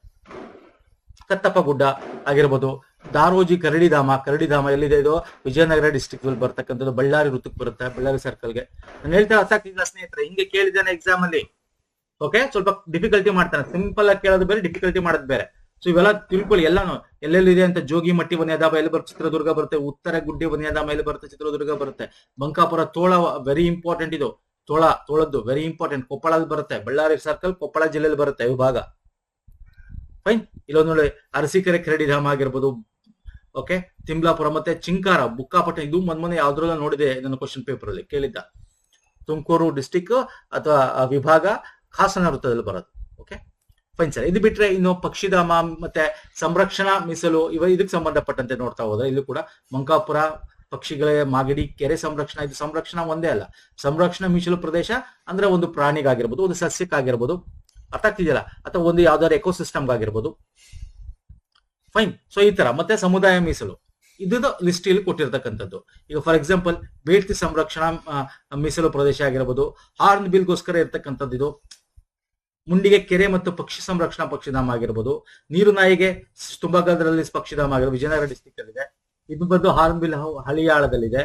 ಕತ್ತಪ್ಪ ಗುಡ್ಡ ಆಗಿರ್ಬೋದು, ದಾರೋಜಿ ಕರಡಿಧಾಮ ಎಲ್ಲಿದೆ, ಇದು ವಿಜಯನಗರ ಡಿಸ್ಟ್ರಿಕ್ಟ್ ಅಲ್ಲಿ ಬರ್ತಕ್ಕಂಥದ್ದು, ಬಳ್ಳಾರಿ ವೃತ್ತಕ್ಕೆ ಬರುತ್ತೆ, ಬಳ್ಳಾರಿ ಸರ್ಕಲ್ಗೆ. ನಾನು ಹೇಳ್ತಾ ಅರ್ಥ ಆಗ್ತಿಲ್ಲ ಸ್ನೇಹಿತರೆ, ಹಿಂಗೆ ಕೇಳಿದ್ದಾನೆ ಎಕ್ಸಾಮ್ ಅಲ್ಲಿ. ಓಕೆ, ಸ್ವಲ್ಪ ಡಿಫಿಕಲ್ಟಿ ಮಾಡ್ತಾನೆ. ಸಿಂಪಲ್ ಆಗಿ ಕೇಳೋದು ಬೇರೆ, ಡಿಫಿಕಲ್ಟಿ ಮಾಡೋದು ಬೇರೆ. ಸೊ ಇವೆಲ್ಲ ತಿಳ್ಕೊಳ್ಳಿ. ಎಲ್ಲಾನು ಎಲ್ಲೆಲ್ಲಿದೆ ಅಂತ. ಜೋಗಿಮಟ್ಟಿ ವನ್ಯಧಾಮ ಎಲ್ಲಿ ಬರುತ್ತೆ, ಚಿತ್ರದುರ್ಗ ಬರುತ್ತೆ. ಉತ್ತರ ಗುಡ್ಡಿ ವನ್ಯಧಾಮ ಎಲ್ಲಿ ಬರುತ್ತೆ, ಚಿತ್ರದುರ್ಗ ಬರುತ್ತೆ. ಬಂಕಾಪುರ ತೋಳ, ವೆರಿ ಇಂಪಾರ್ಟೆಂಟ್ ಇದು. ತೋಳದ್ದು ವೆರಿ ಇಂಪಾರ್ಟೆಂಟ್, ಕೊಪ್ಪಳದಲ್ಲಿ ಬರುತ್ತೆ. ಬಳ್ಳಾರಿ ಸರ್ಕಲ್ ಕೊಪ್ಪಳ ಜಿಲ್ಲೆಯಲ್ಲಿ ಬರುತ್ತೆ ವಿಭಾಗ. ಫೈನ್. ಇಲ್ಲೊಂದು ನೋಡಿ, ಅರಸೀಕೆರೆ ಕರಡಿಧಾಮ ಆಗಿರ್ಬೋದು. ಓಕೆ, ತಿಮ್ಲಾಪುರ ಮತ್ತೆ ಚಿಂಕಾರ ಬುಕ್ಕಾಪಟ್ಟಣ, ಇದು ಮೊನ್ನೆ ಯಾವ್ದ್ರಲ್ಲ ನೋಡಿದೆ ನನ್ನ ಕ್ವಶನ್ ಪೇಪರ್ ಅಲ್ಲಿ ಕೇಳಿದ್ದ. ತುಮಕೂರು ಡಿಸ್ಟಿಕ್ ಅಥವಾ ವಿಭಾಗ ಹಾಸನ ವೃತ್ತದಲ್ಲಿ ಬರೋದು. Okay, fine sir. ಇದು ಬಿಟ್ರೆ ಇನ್ನು ಪಕ್ಷಿಧಾಮ ಮತ್ತೆ ಸಂರಕ್ಷಣಾ ಮೀಸಲು ಇದಕ್ಕೆ ಸಂಬಂಧಪಟ್ಟಂತೆ ನೋಡ್ತಾ ಹೋದ್ರೆ, ಇಲ್ಲೂ ಕೂಡ ಮಂಕಾಪುರ ಪಕ್ಷಿಗಳ ಮಾಗಡಿ ಕೆರೆ ಸಂರಕ್ಷಣಾ, ಇದು ಸಂರಕ್ಷಣಾ ಒಂದೇ ಅಲ್ಲ, ಸಂರಕ್ಷಣಾ ಮೀಸಲು ಪ್ರದೇಶ ಅಂದ್ರೆ ಒಂದು ಪ್ರಾಣಿಗಾಗಿರ್ಬೋದು, ಒಂದು ಸಸ್ಯಕ್ಕಾಗಿರ್ಬೋದು, ಅರ್ಥ ಆಗ್ತಿದೆಯಲ್ಲ, ಅಥವಾ ಒಂದು ಯಾವ್ದಾದ್ರು ಎಕೋಸಿಸ್ಟಮ್ಗಾಗಿರ್ಬೋದು. ಫೈನ್. ಸೊ ಈ ತರ ಮತ್ತೆ ಸಮುದಾಯ ಮೀಸಲು ಇದು ಲಿಸ್ಟ್ ಇಲ್ಲಿ ಕೊಟ್ಟಿರ್ತಕ್ಕಂಥದ್ದು. ಈಗ ಫಾರ್ ಎಕ್ಸಾಂಪಲ್ ಬೇಡ್ತಿ ಸಂರಕ್ಷಣಾ ಮೀಸಲು ಪ್ರದೇಶ ಆಗಿರಬಹುದು, ಹಾರ್ನ್ ಬಿಲ್ಗೋಸ್ಕರ ಇರ್ತಕ್ಕಂಥದ್ದು ಇದು. ಮುಂಡಿಗೆ ಕೆರೆ ಮತ್ತು ಪಕ್ಷಿ ಸಂರಕ್ಷಣಾ ಪಕ್ಷಿಧಾಮ ಆಗಿರ್ಬೋದು, ನೀರು ನಾಯಿಗೆ ತುಂಗಭದ್ರಲ್ಲಿ ಪಕ್ಷಿಧಾಮ ಆಗಿರ್ಬೋದು, ವಿಜಯನಗರ ಡಿಸ್ಟಿಕ್ ಅಲ್ಲಿ ಇದೆ. ಇದು ಬಂದು ಹಾರ್ನ್ ಬಿಲ್ ಹಳಿಯಾಳದಲ್ಲಿದೆ,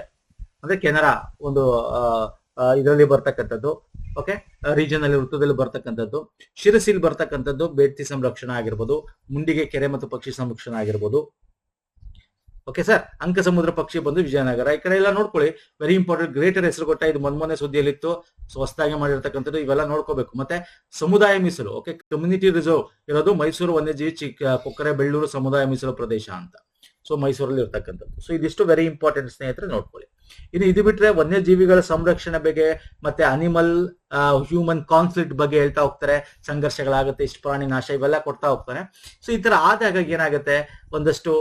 ಅಂದ್ರೆ ಕೆನರಾ ಒಂದು ಇದರಲ್ಲಿ ಬರ್ತಕ್ಕಂಥದ್ದು. ಓಕೆ, ರೀಜನ್ ಅಲ್ಲಿ ವೃತ್ತದಲ್ಲಿ ಬರ್ತಕ್ಕಂಥದ್ದು. ಶಿರಸಿಲ್ ಬರ್ತಕ್ಕಂಥದ್ದು ಬೇಡ್ತಿ ಸಂರಕ್ಷಣಾ ಆಗಿರ್ಬೋದು, ಮುಂಡಿಗೆ ಕೆರೆ ಮತ್ತು ಪಕ್ಷಿ ಸಂರಕ್ಷಣಾ ಆಗಿರ್ಬೋದು. ಓಕೆ ಸರ್, ಅಂಕ ಸಮುದ್ರ ಪಕ್ಷಿ ಬಂದು ವಿಜಯನಗರ. ಈ ಕಡೆ ಎಲ್ಲ ನೋಡ್ಕೊಳ್ಳಿ, ವೆರಿ ಇಂಪಾರ್ಟೆಂಟ್. ಗ್ರೇಟರ್ ಹೆಸರುಘಟ್ಟ ಇದು ಮೊನ್ನೆ ಸುದ್ದಿಯಲ್ಲಿತ್ತು, ಹೊಸದಾಗಿ ಮಾಡಿರ್ತಕ್ಕಂಥದ್ದು. ಇವೆಲ್ಲ ನೋಡ್ಕೋಬೇಕು. ಮತ್ತೆ ಸಮುದಾಯ ಮೀಸಲು, ಓಕೆ, ಕಮ್ಯುನಿಟಿ ರಿಸರ್ವ್ ಇರೋದು ಮೈಸೂರು ವನ್ಯಜೀವಿ ಕೊಕ್ಕರೆ ಬೆಳ್ಳೂರು ಸಮುದಾಯ ಮೀಸಲು ಪ್ರದೇಶ ಅಂತ. ಸೊ ಮೈಸೂರಲ್ಲಿ ಇರ್ತಕ್ಕಂಥದ್ದು. ಸೊ ಇದಿಷ್ಟು ವೆರಿ ಇಂಪಾರ್ಟೆಂಟ್ ಸ್ನೇಹಿತರೆ, ನೋಡ್ಕೊಳ್ಳಿ. ಇನ್ನು ಇದು ಬಿಟ್ರೆ ವನ್ಯಜೀವಿಗಳ ಸಂರಕ್ಷಣೆ ಬಗ್ಗೆ ಮತ್ತೆ ಅನಿಮಲ್ ಹ್ಯೂಮನ್ ಕಾನ್ಫ್ಲಿಕ್ಟ್ ಬಗ್ಗೆ ಹೇಳ್ತಾ ಹೋಗ್ತಾರೆ. ಸಂಘರ್ಷಗಳಾಗುತ್ತೆ, ಇಷ್ಟು ಪ್ರಾಣಿ ನಾಶ, ಇವೆಲ್ಲ ಕೊಡ್ತಾ ಹೋಗ್ತಾರೆ. ಸೊ ಈ ತರ ಆದಾಗ ಏನಾಗುತ್ತೆ, ಒಂದಷ್ಟು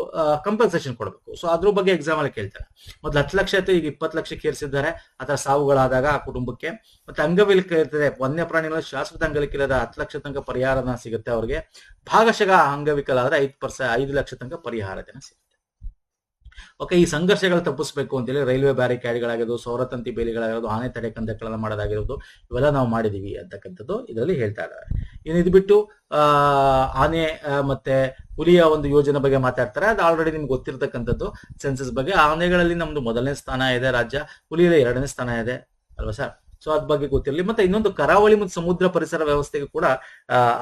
ಕಂಪಲ್ಸೇಷನ್ ಕೊಡಬೇಕು. ಸೊ ಅದ್ರ ಬಗ್ಗೆ ಎಕ್ಸಾಮ್ ಅಲ್ಲಿ ಕೇಳ್ತಾರೆ. ಮೊದಲು 10 ಲಕ್ಷ ಇತ್ತು, ಈಗ 20 ಲಕ್ಷಕ್ಕೆ ಏರಿಸಿದ್ದಾರೆ. ಅಥವಾ ಸಾವುಗಳಾದಾಗ ಆ ಕುಟುಂಬಕ್ಕೆ. ಮತ್ತೆ ಅಂಗವಿಕಲ ಇರ್ತದೆ, ವನ್ಯ ಪ್ರಾಣಿಗಳ ಶಾಶ್ವತ ಅಂಗವಿಕಲದ 10 ಲಕ್ಷ ತನಕ ಪರಿಹಾರನ ಸಿಗುತ್ತೆ ಅವ್ರಿಗೆ. ಭಾಗಶಃ ಅಂಗವಿಕಲ ಆದ್ರೆ 5 ಲಕ್ಷ ತನಕ ಪರಿಹಾರ ಧನ ಸಿಗುತ್ತೆ. ಓಕೆ, ಈ ಸಂಘರ್ಷಗಳು ತಪ್ಪಿಸಬೇಕು ಅಂತೇಳಿ ರೈಲ್ವೆ ಬ್ಯಾರಿಕೇಡ್ಗಳಾಗಿರೋದು, ಸೌರತಂತಿ ಬೇಲಿಗಳಾಗಿರೋದು, ಆನೆ ತಡೆ ಕಂದಕಗಳನ್ನ ಮಾಡೋದಾಗಿರೋದು, ಇವೆಲ್ಲ ನಾವು ಮಾಡಿದೀವಿ ಅಂತಕ್ಕಂಥದ್ದು ಇದರಲ್ಲಿ ಹೇಳ್ತಾ ಇದ್ದಾರೆ. ಇನ್ನು ಇದು ಬಿಟ್ಟು ಆನೆ ಮತ್ತೆ ಹುಲಿಯ ಒಂದು ಯೋಜನೆ ಬಗ್ಗೆ ಮಾತಾಡ್ತಾರೆ. ಅದು ಆಲ್ರೆಡಿ ನಿಮ್ಗೆ ಗೊತ್ತಿರ್ತಕ್ಕಂಥದ್ದು ಸೆನ್ಸಸ್ ಬಗ್ಗೆ. ಆನೆಗಳಲ್ಲಿ ನಮ್ದು 1ನೇ ಸ್ಥಾನ ಇದೆ ರಾಜ್ಯ, ಹುಲಿಯಲ್ಲಿ 2ನೇ ಸ್ಥಾನ ಇದೆ ಅಲ್ವಾ ಸರ್. ಸೊ ಅದ್ ಬಗ್ಗೆ ಗೊತ್ತಿರಲಿ. ಮತ್ತೆ ಇನ್ನೊಂದು ಕರಾವಳಿ ಮತ್ತು ಸಮುದ್ರ ಪರಿಸರ ವ್ಯವಸ್ಥೆಗೆ ಕೂಡ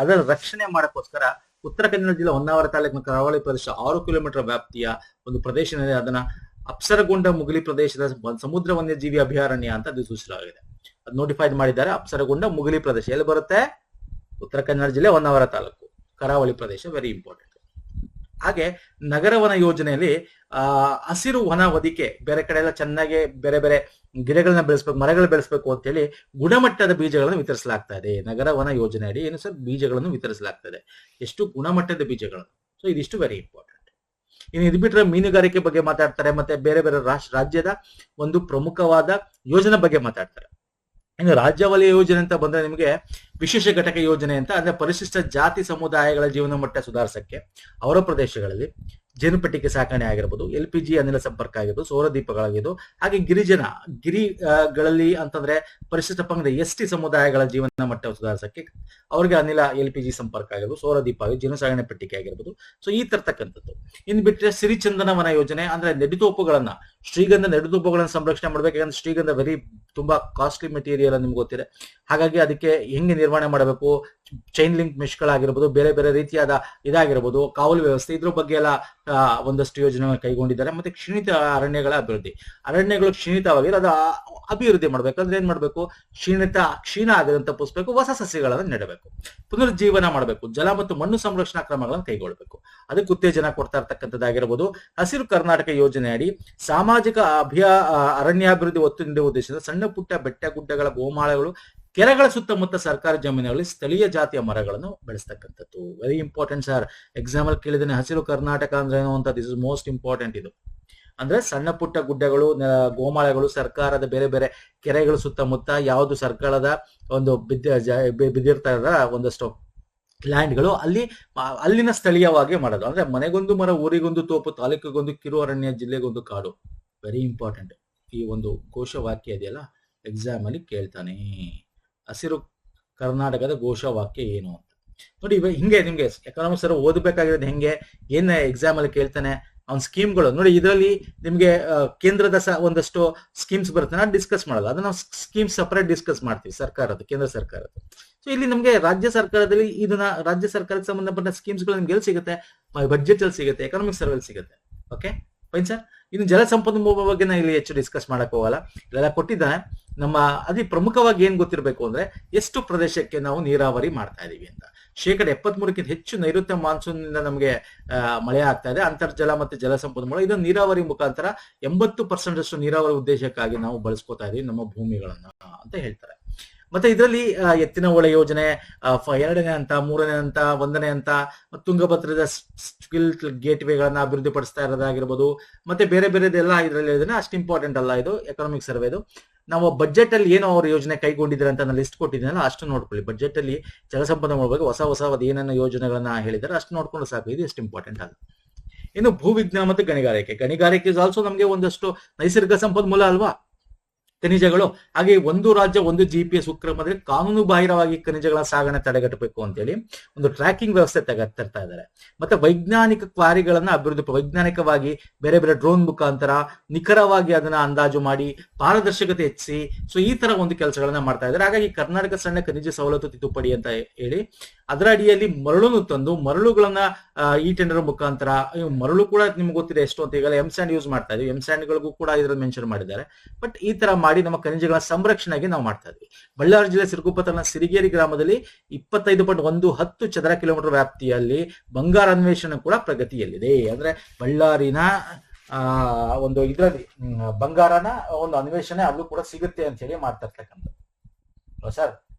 ಅದರ ರಕ್ಷಣೆ ಮಾಡಕ್ಕೋಸ್ಕರ ಉತ್ತರ ಕನ್ನಡ ಜಿಲ್ಲೆ ಹೊನ್ನಾವರ ತಾಲೂಕಿನ ಕರಾವಳಿ ಪ್ರದೇಶ 6 ಕಿಲೋಮೀಟರ್ ವ್ಯಾಪ್ತಿಯ ಒಂದು ಪ್ರದೇಶ ಇದೆ. ಅದನ್ನ ಅಪ್ಸರಗೊಂಡ ಮುಗಿಲಿ ಪ್ರದೇಶದ ಸಮುದ್ರ ವನ್ಯಜೀವಿ ಅಭಯಾರಣ್ಯ ಅಂತ ಅಧಿಸೂಚಿಸಲಾಗಿದೆ. ಅದು ನೋಟಿಫೈಡ್ ಮಾಡಿದ್ದಾರೆ. ಅಪ್ಸರಗೊಂಡ ಮುಗಿಲಿ ಪ್ರದೇಶ ಎಲ್ಲಿ ಬರುತ್ತೆ? ಉತ್ತರ ಕನ್ನಡ ಜಿಲ್ಲೆ ಹೊನ್ನಾವರ ತಾಲೂಕು, ಕರಾವಳಿ ಪ್ರದೇಶ, ವೆರಿ ಇಂಪಾರ್ಟೆಂಟ್. ಹಾಗೆ ನಗರ ವನ ಯೋಜನೆಯಲ್ಲಿ ಹಸಿರು ವನ ಹೊದಿಕೆ, ಬೇರೆ ಕಡೆ ಎಲ್ಲ ಚೆನ್ನಾಗಿ ಬೇರೆ ಬೇರೆ ಗಿಡಗಳನ್ನ ಬೆಳೆಸ್ಬೇಕು, ಮರಗಳು ಬೆಳೆಸ್ಬೇಕು ಅಂತೇಳಿ ಗುಣಮಟ್ಟದ ಬೀಜಗಳನ್ನು ವಿತರಿಸಲಾಗ್ತಾ ಇದೆ. ನಗರ ವನ ಯೋಜನೆ ಅಡಿ ಏನು ಸರ್, ಬೀಜಗಳನ್ನು ವಿತರಿಸಲಾಗ್ತಾ ಇದೆ. ಎಷ್ಟು ಗುಣಮಟ್ಟದ ಬೀಜಗಳನ್ನು. ಸೊ ಇದಿಷ್ಟು ವೆರಿ ಇಂಪಾರ್ಟೆಂಟ್. ಇನ್ನು ಇದು ಬಿಟ್ಟರೆ ಮೀನುಗಾರಿಕೆ ಬಗ್ಗೆ ಮಾತಾಡ್ತಾರೆ. ಮತ್ತೆ ಬೇರೆ ಬೇರೆ ರಾಜ್ಯದ ಒಂದು ಪ್ರಮುಖವಾದ ಯೋಜನೆ ಬಗ್ಗೆ ಮಾತಾಡ್ತಾರೆ. ಇನ್ನು ರಾಜ್ಯ ವಲಯ ಯೋಜನೆ ಅಂತ ಬಂದ್ರೆ ನಿಮಗೆ ವಿಶೇಷ ಘಟಕ ಯೋಜನೆ ಅಂತ, ಅಂದ್ರೆ ಪರಿಶಿಷ್ಟ ಜಾತಿ ಸಮುದಾಯಗಳ ಜೀವನ ಮಟ್ಟ ಸುಧಾರಿಸಕ್ಕೆ ಅವರ ಪ್ರದೇಶಗಳಲ್ಲಿ ಜೇನುಪೆಟ್ಟಿಗೆ ಸಾಕಣೆ ಆಗಿರ್ಬೋದು, LPG ಅನಿಲ ಸಂಪರ್ಕ ಆಗಿರ್ಬೋದು, ಸೌರದೀಪಗಳಾಗಿದ್ದು, ಹಾಗೆ ಗಿರಿಗಳಲ್ಲಿ ಅಂತಂದ್ರೆ ಪರಿಶಿಷ್ಟ ಪಂಗಡ ST ಸಮುದಾಯಗಳ ಜೀವನ ಮಟ್ಟ ಸುಧಾರಿಸಕ್ಕೆ ಅವ್ರಿಗೆ ಅನಿಲ LPG ಸಂಪರ್ಕ ಆಗಿರ್ಬೋದು, ಸೌರದೀಪ ಆಗಿ ಜೇನು ಸಾಗಣೆ ಪೆಟ್ಟಿಗೆ ಆಗಿರ್ಬೋದು. ಸೊ ಈ ತರ್ತಕ್ಕಂಥದ್ದು. ಇನ್ನು ಬಿಟ್ಟರೆ ಸಿರಿಚಂದನ ವನ ಯೋಜನೆ, ಅಂದ್ರೆ ನೆಡುತೋಪುಗಳನ್ನ, ಶ್ರೀಗಂಧ ನೆಡುತೋಪುಗಳನ್ನ ಸಂರಕ್ಷಣೆ ಮಾಡ್ಬೇಕು. ಯಾಕಂದ್ರೆ ಶ್ರೀಗಂಧ ತುಂಬಾ ಕಾಸ್ಟ್ಲಿ ಮೆಟೀರಿಯಲ್ ನಿಮ್ಗೆ ಗೊತ್ತಿದೆ. ಹಾಗಾಗಿ ಅದಕ್ಕೆ ಹೆಂಗೆ ನಿರ್ವಹಣೆ ಮಾಡಬೇಕು, ಚೈನ್ ಲಿಂಕ್ ಮೆಶ್ಗಳಾಗಿರ್ಬೋದು, ಬೇರೆ ಬೇರೆ ರೀತಿಯಾದ ಇದಾಗಿರ್ಬೋದು, ಕಾವಲು ವ್ಯವಸ್ಥೆ, ಇದ್ರ ಬಗ್ಗೆ ಎಲ್ಲ ಒಂದಷ್ಟು ಯೋಜನೆ ಕೈಗೊಂಡಿದ್ದಾರೆ. ಮತ್ತೆ ಕ್ಷೀಣಿತ ಅರಣ್ಯಗಳ ಅಭಿವೃದ್ಧಿ, ಅರಣ್ಯಗಳು ಕ್ಷೀಣಿತವಾಗಿ ಅದು ಅಭಿವೃದ್ಧಿ ಮಾಡ್ಬೇಕಂದ್ರೆ ಏನ್ ಮಾಡ್ಬೇಕು, ಕ್ಷೀಣ ಆಗದಂತ ತಪ್ಪಿಸ್ಬೇಕು, ಹೊಸ ಸಸ್ಯಗಳನ್ನು ನೆಡಬೇಕು, ಪುನರುಜ್ಜೀವನ ಮಾಡಬೇಕು, ಜಲ ಮತ್ತು ಮಣ್ಣು ಸಂರಕ್ಷಣಾ ಕ್ರಮಗಳನ್ನು ಕೈಗೊಳ್ಳಬೇಕು. ಅದಕ್ಕೆ ಉತ್ತೇಜನ ಕೊಡ್ತಾ ಇರ್ತಕ್ಕಂಥದ್ದಾಗಿರ್ಬೋದು. ಹಸಿರು ಕರ್ನಾಟಕ ಯೋಜನೆ ಅಡಿ ಸಾಮಾಜಿಕ ಅರಣ್ಯಾಭಿವೃದ್ಧಿ ಒತ್ತು ನೀಡುವ ಉದ್ದೇಶದಿಂದ ಸಣ್ಣ ಪುಟ್ಟ ಬೆಟ್ಟ ಗುಡ್ಡಗಳ, ಗೋಮಾಳಗಳು, ಕೆರೆಗಳ ಸುತ್ತಮುತ್ತ ಸರ್ಕಾರಿ ಜಮೀನುಗಳಲ್ಲಿ ಸ್ಥಳೀಯ ಜಾತಿಯ ಮರಗಳನ್ನು ಬೆಳೆಸ್ತಕ್ಕಂಥದ್ದು. Very important sir. ಎಕ್ಸಾಂಪಲ್ ಕೇಳಿದ್ದೇನೆ, ಹಸಿರು ಕರ್ನಾಟಕ ಅಂದ್ರೆ ಏನು ಅಂತ. This is most important. ಇದು ಅಂದ್ರೆ ಸಣ್ಣ ಪುಟ್ಟ ಗುಡ್ಡಗಳು, ಗೋಮಾಳಗಳು, ಸರ್ಕಾರದ ಬೇರೆ ಬೇರೆ ಕೆರೆಗಳ ಸುತ್ತಮುತ್ತ ಯಾವುದು ಸರ್ಕಾರದ ಒಂದು ಬಿದ್ದಿರ್ತಾ ಇರೋ ಒಂದಷ್ಟು ಲ್ಯಾಂಡ್ಗಳು ಅಲ್ಲಿನ ಸ್ಥಳೀಯವಾಗಿ ಮಾಡೋದು. ಅಂದ್ರೆ ಮನೆಗೊಂದು ಮರ, ಊರಿಗೊಂದು ತೋಪು, ತಾಲೂಕಿಗೊಂದು ಕಿರು ಅರಣ್ಯ, ಜಿಲ್ಲೆಗೊಂದು ಕಾಡು. Very important. ಈ ಒಂದು ಘೋಷವಾಕ್ಯ ಇದೆಯಲ್ಲ, ಎಕ್ಸಾಮ್ ಅಲ್ಲಿ ಕೇಳ್ತಾನೆ. ಹಸಿರು ಕರ್ನಾಟಕದ ಘೋಷವಾಕ್ಯ ಏನು ಅಂತ ನೋಡಿ. ಹಿಂಗೆ ನಿಮ್ಗೆ ಎಕನಾಮಿಕ್ಸ್ ಓದಬೇಕಾಗಿರೋದು ಹೆಂಗೆ, ಏನ್ ಎಕ್ಸಾಮ್ ಅಲ್ಲಿ ಕೇಳ್ತಾನೆ, ಅವ್ನ ಸ್ಕೀಮ್ಗಳು ನೋಡಿ. ಇದರಲ್ಲಿ ನಿಮ್ಗೆ ಕೇಂದ್ರದ ಒಂದಷ್ಟು ಸ್ಕೀಮ್ಸ್ ಬರುತ್ತೆ, ನಾನು ಡಿಸ್ಕಸ್ ಮಾಡಲ್ಲ. ಅದನ್ನ ನಾವು ಸ್ಕೀಮ್ಸ್ ಸಪರೇಟ್ ಡಿಸ್ಕಸ್ ಮಾಡ್ತೀವಿ, ಸರ್ಕಾರದ, ಕೇಂದ್ರ ಸರ್ಕಾರದ. ಸೊ ಇಲ್ಲಿ ನಮ್ಗೆ ರಾಜ್ಯ ಸರ್ಕಾರದಲ್ಲಿ ಇದನ್ನ ರಾಜ್ಯ ಸರ್ಕಾರಕ್ಕೆ ಸಂಬಂಧಪಟ್ಟ ಸ್ಕೀಮ್ಸ್ಗಳು ನಿಮ್ಗೆ ಎಲ್ಲಿ ಸಿಗುತ್ತೆ? ಬಜೆಟ್ ಅಲ್ಲಿ ಸಿಗುತ್ತೆ, ಎಕನಾಮಿಕ್ಸ್ ಸರ್ವೆಲ್ ಸಿಗುತ್ತೆ. Okay fine sir. ಇನ್ನು ಜಲ ಸಂಪನ್ಮೂಲ ಬಗ್ಗೆ ನಾನು ಇಲ್ಲಿ ಹೆಚ್ಚು ಡಿಸ್ಕಸ್ ಮಾಡಕ್ ಹೋಗಲ್ಲ, ಇಲ್ಲೆಲ್ಲ ಕೊಟ್ಟಿದ್ದಾನೆ. ನಮ್ಮ ಅತಿ ಪ್ರಮುಖವಾಗಿ ಏನ್ ಗೊತ್ತಿರಬೇಕು ಅಂದ್ರೆ, ಎಷ್ಟು ಪ್ರದೇಶಕ್ಕೆ ನಾವು ನೀರಾವರಿ ಮಾಡ್ತಾ ಇದೀವಿ ಅಂತ. 73% ಹೆಚ್ಚು ನೈಋತ್ಯ ಮಾನ್ಸೂನ್ ನಿಂದ ನಮಗೆ ಮಳೆ ಆಗ್ತಾ ಇದೆ. ಅಂತರ್ಜಲ ಮತ್ತೆ ಜಲ ಸಂಪನ್ಮೂಲ ಇದನ್ನು ನೀರಾವರಿ ಮುಖಾಂತರ 80% ಅಷ್ಟು ನೀರಾವರಿ ಉದ್ದೇಶಕ್ಕಾಗಿ ನಾವು ಬಳಸ್ಕೊತಾ ಇದೀವಿ ನಮ್ಮ ಭೂಮಿಗಳನ್ನ ಅಂತ ಹೇಳ್ತಾರೆ. ಮತ್ತೆ ಇದರಲ್ಲಿ ಎತ್ತಿನ ಹೊಳೆ ಯೋಜನೆ 2ನೇ ಹಂತ, 3ನೇ ಹಂತ, 1ನೇ ಹಂತ, ತುಂಗಭದ್ರದ ಸ್ಕಿಲ್ ಗೇಟ್ ವೇಗಳನ್ನ ಅಭಿವೃದ್ಧಿ ಪಡಿಸ್ತಾ ಇರೋದಾಗಿರ್ಬೋದು. ಮತ್ತೆ ಬೇರೆ ಬೇರೆದೆಲ್ಲ ಇದರಲ್ಲಿ ಇದನ್ನ ಅಷ್ಟು ಇಂಪಾರ್ಟೆಂಟ್ ಅಲ್ಲ. ಇದು ಎಕನಾಮಿಕ್ ಸರ್ವೇದು. ನಾವು ಬಜೆಟ್ ಅಲ್ಲಿ ಏನೋ ಅವ್ರ ಯೋಜನೆ ಕೈಗೊಂಡಿದ್ದಾರೆ ಅಂತ ನಾನು ಲಿಸ್ಟ್ ಕೊಟ್ಟಿದ್ದೀನಲ್ಲ, ಅಷ್ಟು ನೋಡ್ಕೊಳ್ಳಿ. ಬಜೆಟ್ ಅಲ್ಲಿ ಜಲಸಂಪನ್ಮೂಲ ಬಗ್ಗೆ ಹೊಸ ಏನೇನೋ ಯೋಜನೆಗಳನ್ನ ಹೇಳಿದ್ದಾರೆ, ಅಷ್ಟು ನೋಡ್ಕೊಂಡು ಸಾಕು. ಇದು ಎಷ್ಟು ಇಂಪಾರ್ಟೆಂಟ್ ಅಲ್ಲ. ಇನ್ನು ಭೂವಿಜ್ಞಾನ ಮತ್ತು ಗಣಿಗಾರಿಕೆ ಇಸ್ ಆಲ್ಸೋ ನಮಗೆ ಒಂದಷ್ಟು ನೈಸರ್ಗಿಕ ಸಂಪನ್ಮೂಲ ಅಲ್ವಾ, ಖನಿಜಗಳು. ಹಾಗೆ ಒಂದು ರಾಜ್ಯ ಒಂದು GPS ಉಪಕ್ರಮದಲ್ಲಿ ಕಾನೂನು ಬಾಹಿರವಾಗಿ ಖನಿಜಗಳ ಸಾಗಣೆ ತಡೆಗಟ್ಟಬೇಕು ಅಂತೇಳಿ ಒಂದು ಟ್ರ್ಯಾಕಿಂಗ್ ವ್ಯವಸ್ಥೆ ತರ್ತಾ ಇದ್ದಾರೆ. ಮತ್ತೆ ವೈಜ್ಞಾನಿಕ ಕ್ವಾರಿಗಳನ್ನ ವೈಜ್ಞಾನಿಕವಾಗಿ ಬೇರೆ ಬೇರೆ ಡ್ರೋನ್ ಮುಖಾಂತರ ನಿಖರವಾಗಿ ಅದನ್ನ ಅಂದಾಜು ಮಾಡಿ ಪಾರದರ್ಶಕತೆ ಹೆಚ್ಚಿಸಿ, ಸೊ ಈ ತರ ಒಂದು ಕೆಲಸಗಳನ್ನ ಮಾಡ್ತಾ ಇದ್ದಾರೆ. ಹಾಗಾಗಿ ಕರ್ನಾಟಕ ಸಣ್ಣ ಖನಿಜ ಸವಲತ್ತು ತಿದ್ದುಪಡಿ ಅಂತ ಹೇಳಿ ಅದರ ಅಡಿಯಲ್ಲಿ ಮರಳನ್ನು ತಂದು ಮರಳುಗಳನ್ನ ಈ ಟೆಂಡರ್ ಮುಖಾಂತರ, ಮರಳು ಕೂಡ ನಿಮ್ಗೆ ಗೊತ್ತಿದೆ ಎಷ್ಟು ಅಂತ, ಈಗಲೇ ಎಂಸ್ಯಾಂಡ್ ಯೂಸ್ ಮಾಡ್ತಾ ಇದೀವಿ, ಎಂಸ್ಯಾಂಡ್ಗಳಿಗೂ ಕೂಡ ಇದರಲ್ಲಿ ಮೆನ್ಷನ್ ಮಾಡಿದ್ದಾರೆ. ಬಟ್ ಈ ತರ ಮಾಡಿ ನಮ್ಮ ಖನಿಜಗಳ ಸಂರಕ್ಷಣೆಗೆ ನಾವು ಮಾಡ್ತಾ ಇದ್ವಿ. ಬಳ್ಳಾರಿ ಜಿಲ್ಲೆ ಸಿರುಗುಪ್ಪ ತಾಲೂಕಿನ ಸಿರಿಗೇರಿ ಗ್ರಾಮದಲ್ಲಿ 25.10 ಚದರ ಕಿಲೋಮೀಟರ್ ವ್ಯಾಪ್ತಿಯಲ್ಲಿ ಬಂಗಾರ ಅನ್ವೇಷಣೆ ಕೂಡ ಪ್ರಗತಿಯಲ್ಲಿದೆ. ಅಂದ್ರೆ ಬಳ್ಳಾರಿನ ಒಂದು ಇದರಲ್ಲಿ ಬಂಗಾರನ ಒಂದು ಅನ್ವೇಷಣೆ ಅಲ್ಲೂ ಕೂಡ ಸಿಗುತ್ತೆ ಅಂತ ಹೇಳಿ ಮಾಡ್ತಾ ಇರ್ತಕ್ಕಂಥದ್ದು ಸರ್.